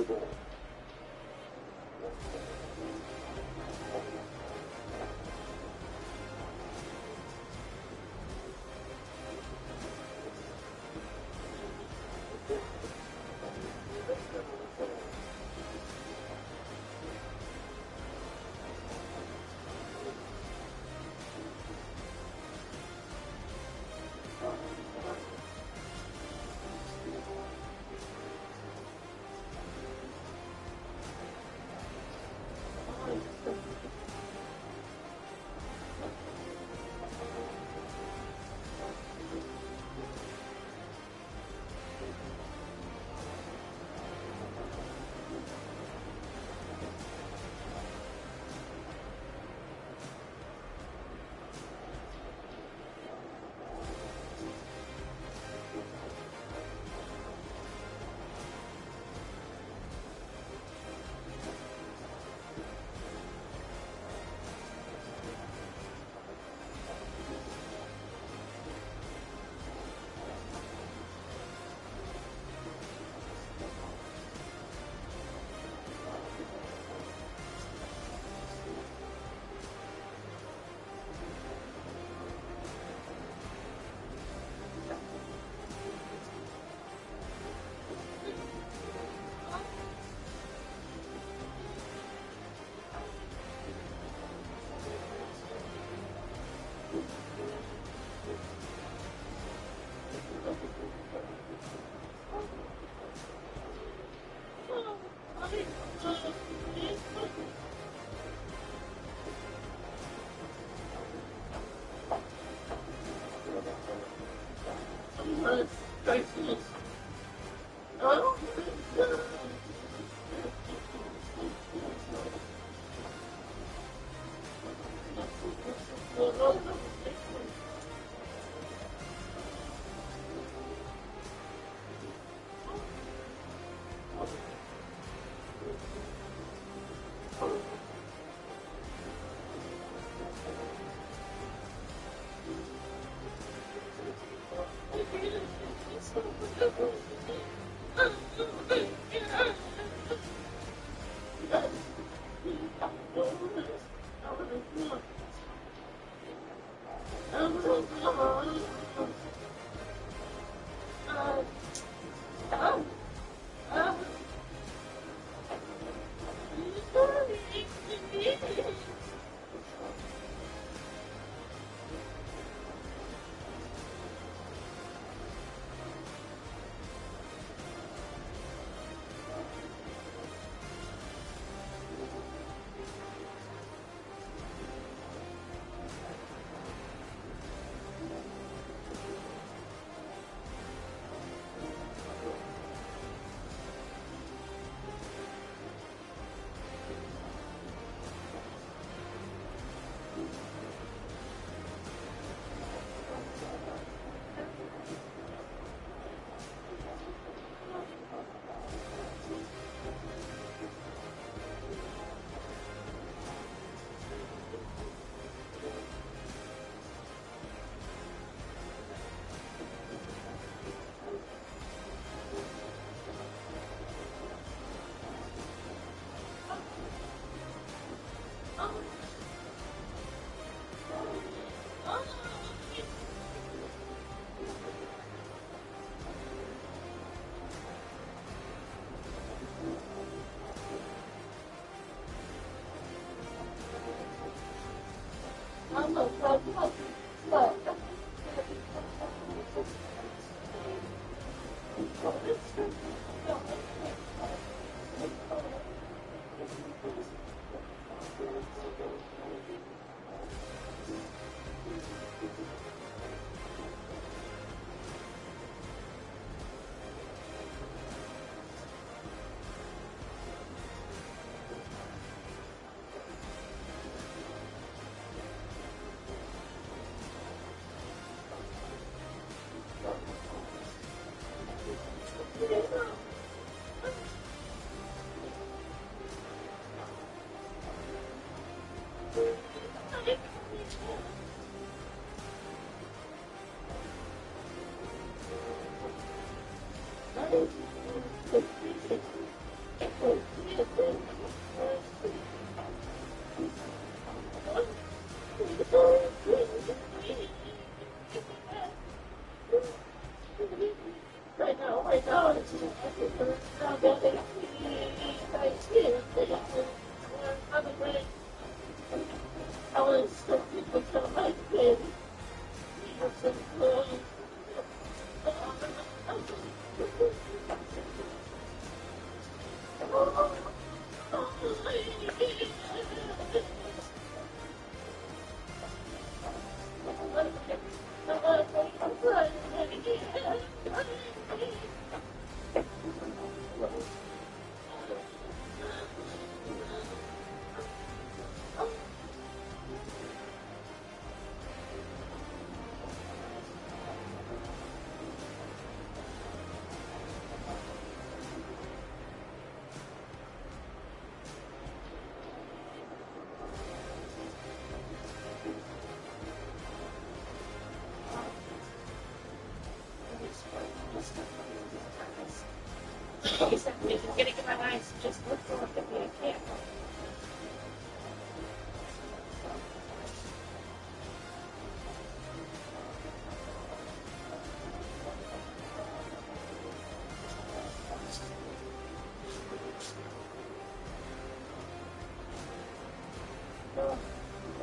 [SPEAKER 10] He said, if you're gonna get my eyes, just look for it if you can.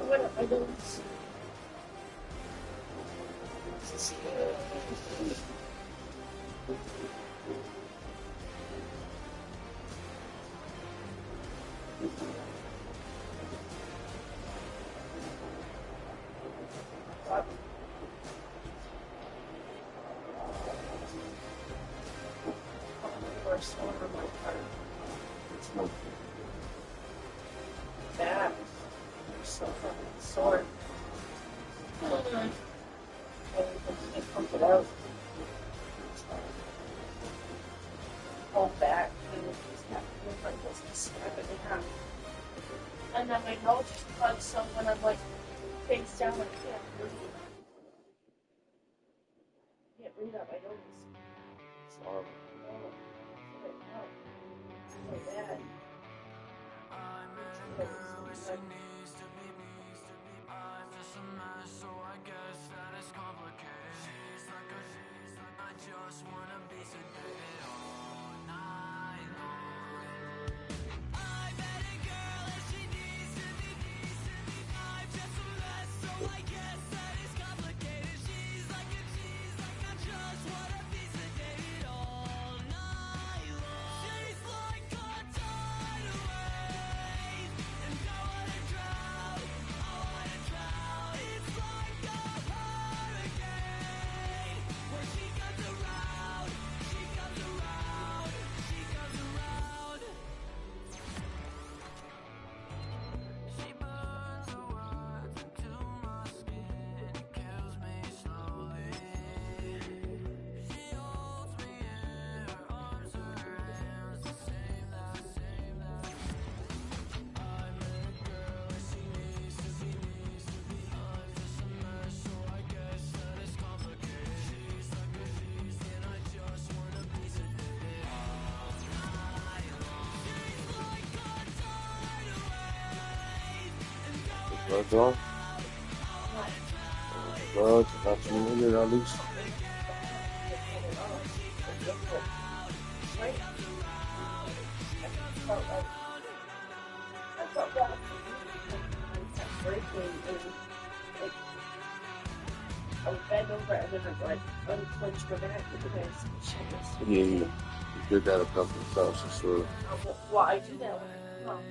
[SPEAKER 10] What I don't see. First one on my card. Bad. You're so fucking sore. I can't pump it out. Hold back and just have to move like this to snap it in half. And then my nose just plugs, so when I'm like face down, I can't breathe. Can't breathe out my nose.
[SPEAKER 12] It's horrible.
[SPEAKER 10] So bad.
[SPEAKER 12] Right, John? God, not too many at least.
[SPEAKER 10] I would bend over and then I'd like unclench my back because shit was
[SPEAKER 12] Yeah, you did that a couple of times for sure.
[SPEAKER 10] Well, I do that when I come home.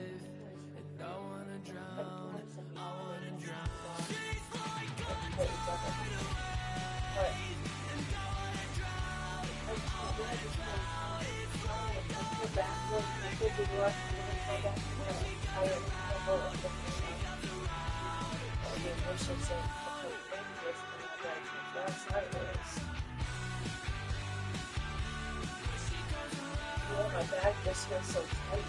[SPEAKER 10] My back just feels so tight.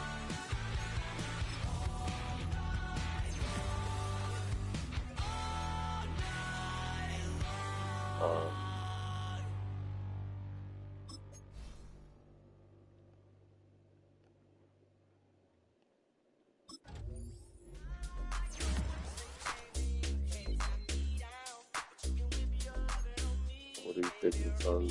[SPEAKER 12] What do you think you've done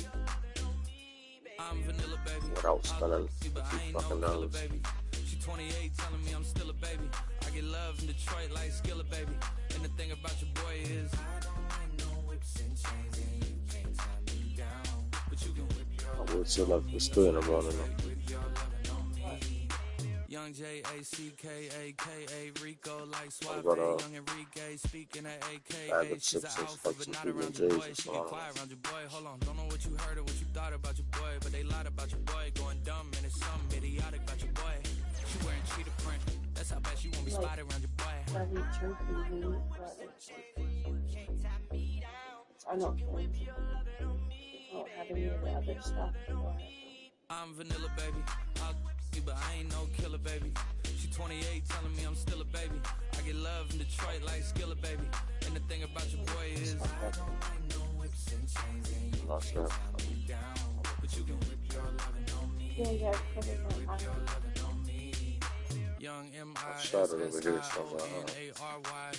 [SPEAKER 12] without spending $50 fucking?
[SPEAKER 14] She 28, telling me I'm still a baby. I get love in Detroit like Skilla, baby. And the thing about your boy is I don't like no whips and chains, and you can't tie me down. But you can whip your
[SPEAKER 12] I would say like the story about it.
[SPEAKER 14] Young J-A-C-K-A-K-A Rico like Suave,
[SPEAKER 12] got,
[SPEAKER 14] Young Enrique speaking at AKA. She's an alpha, but not around your boy. She get quiet around your boy. Hold on, don't know what you heard or what you thought about your boy, but they lied about your boy. Going dumb and it's something idiotic about your boy. She wearing cheetah print. That's how bad she won't be spotted around your boy.
[SPEAKER 10] I don't think I don't have any of the other stuff.
[SPEAKER 14] I'm vanilla, baby. I'll you, but I ain't no killer, baby. She 28, telling me I'm still a baby. I get love in Detroit like Skilla, baby. And the thing about your boy is I don't like no whips and chains, and you can't tie me down. But you can whip your lovin' on me.
[SPEAKER 10] Yeah, whip your
[SPEAKER 14] lovin' on me. Young M-I-S-S-I-N-A-R-Y.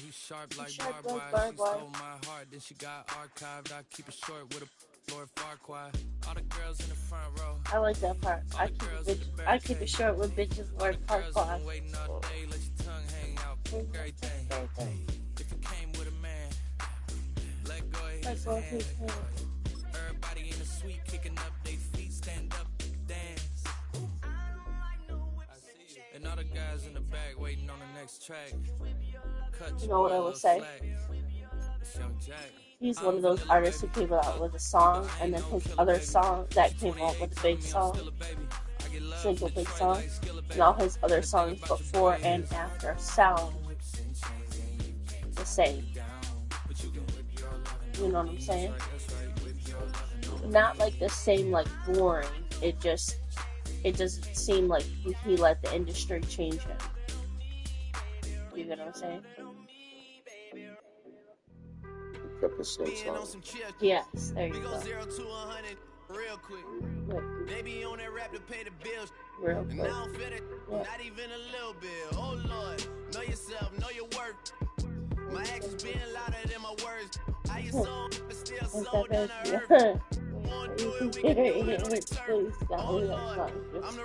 [SPEAKER 14] He's sharp like barbed wire. She stole my heart, then she got archived. I keep it short with a Lord Farquaad. All the girls in the front row.
[SPEAKER 10] I like that part. I keep it short with bitches Lord Farquaad.
[SPEAKER 14] Waiting all day, let your tongue hang out. Everything. If you came with a man, let go of his hand. Everybody in the suite kicking up their feet, stand up, dance. And all the guys in the back waiting on the next track.
[SPEAKER 10] You know what I would say? He's one of those artists who came out with a song, and then his other song that came out with a big song, single big song, and all his other songs before and after sound the same. You know what I'm saying? Not like the same, like boring. It doesn't seem like he let the industry change him. You get what I'm saying?
[SPEAKER 12] Kept the same song.
[SPEAKER 10] Yes, there you go.
[SPEAKER 15] 0 to 100 real quick. They be on that rap to pay the bills.
[SPEAKER 10] Real quick.
[SPEAKER 15] And I don't feel it, not even a little bit. Oh Lord, know yourself, know your worth. My actions being louder than my words. I used so, but still so down to earth. Won't do it, we can do it. Oh Lord, I'm the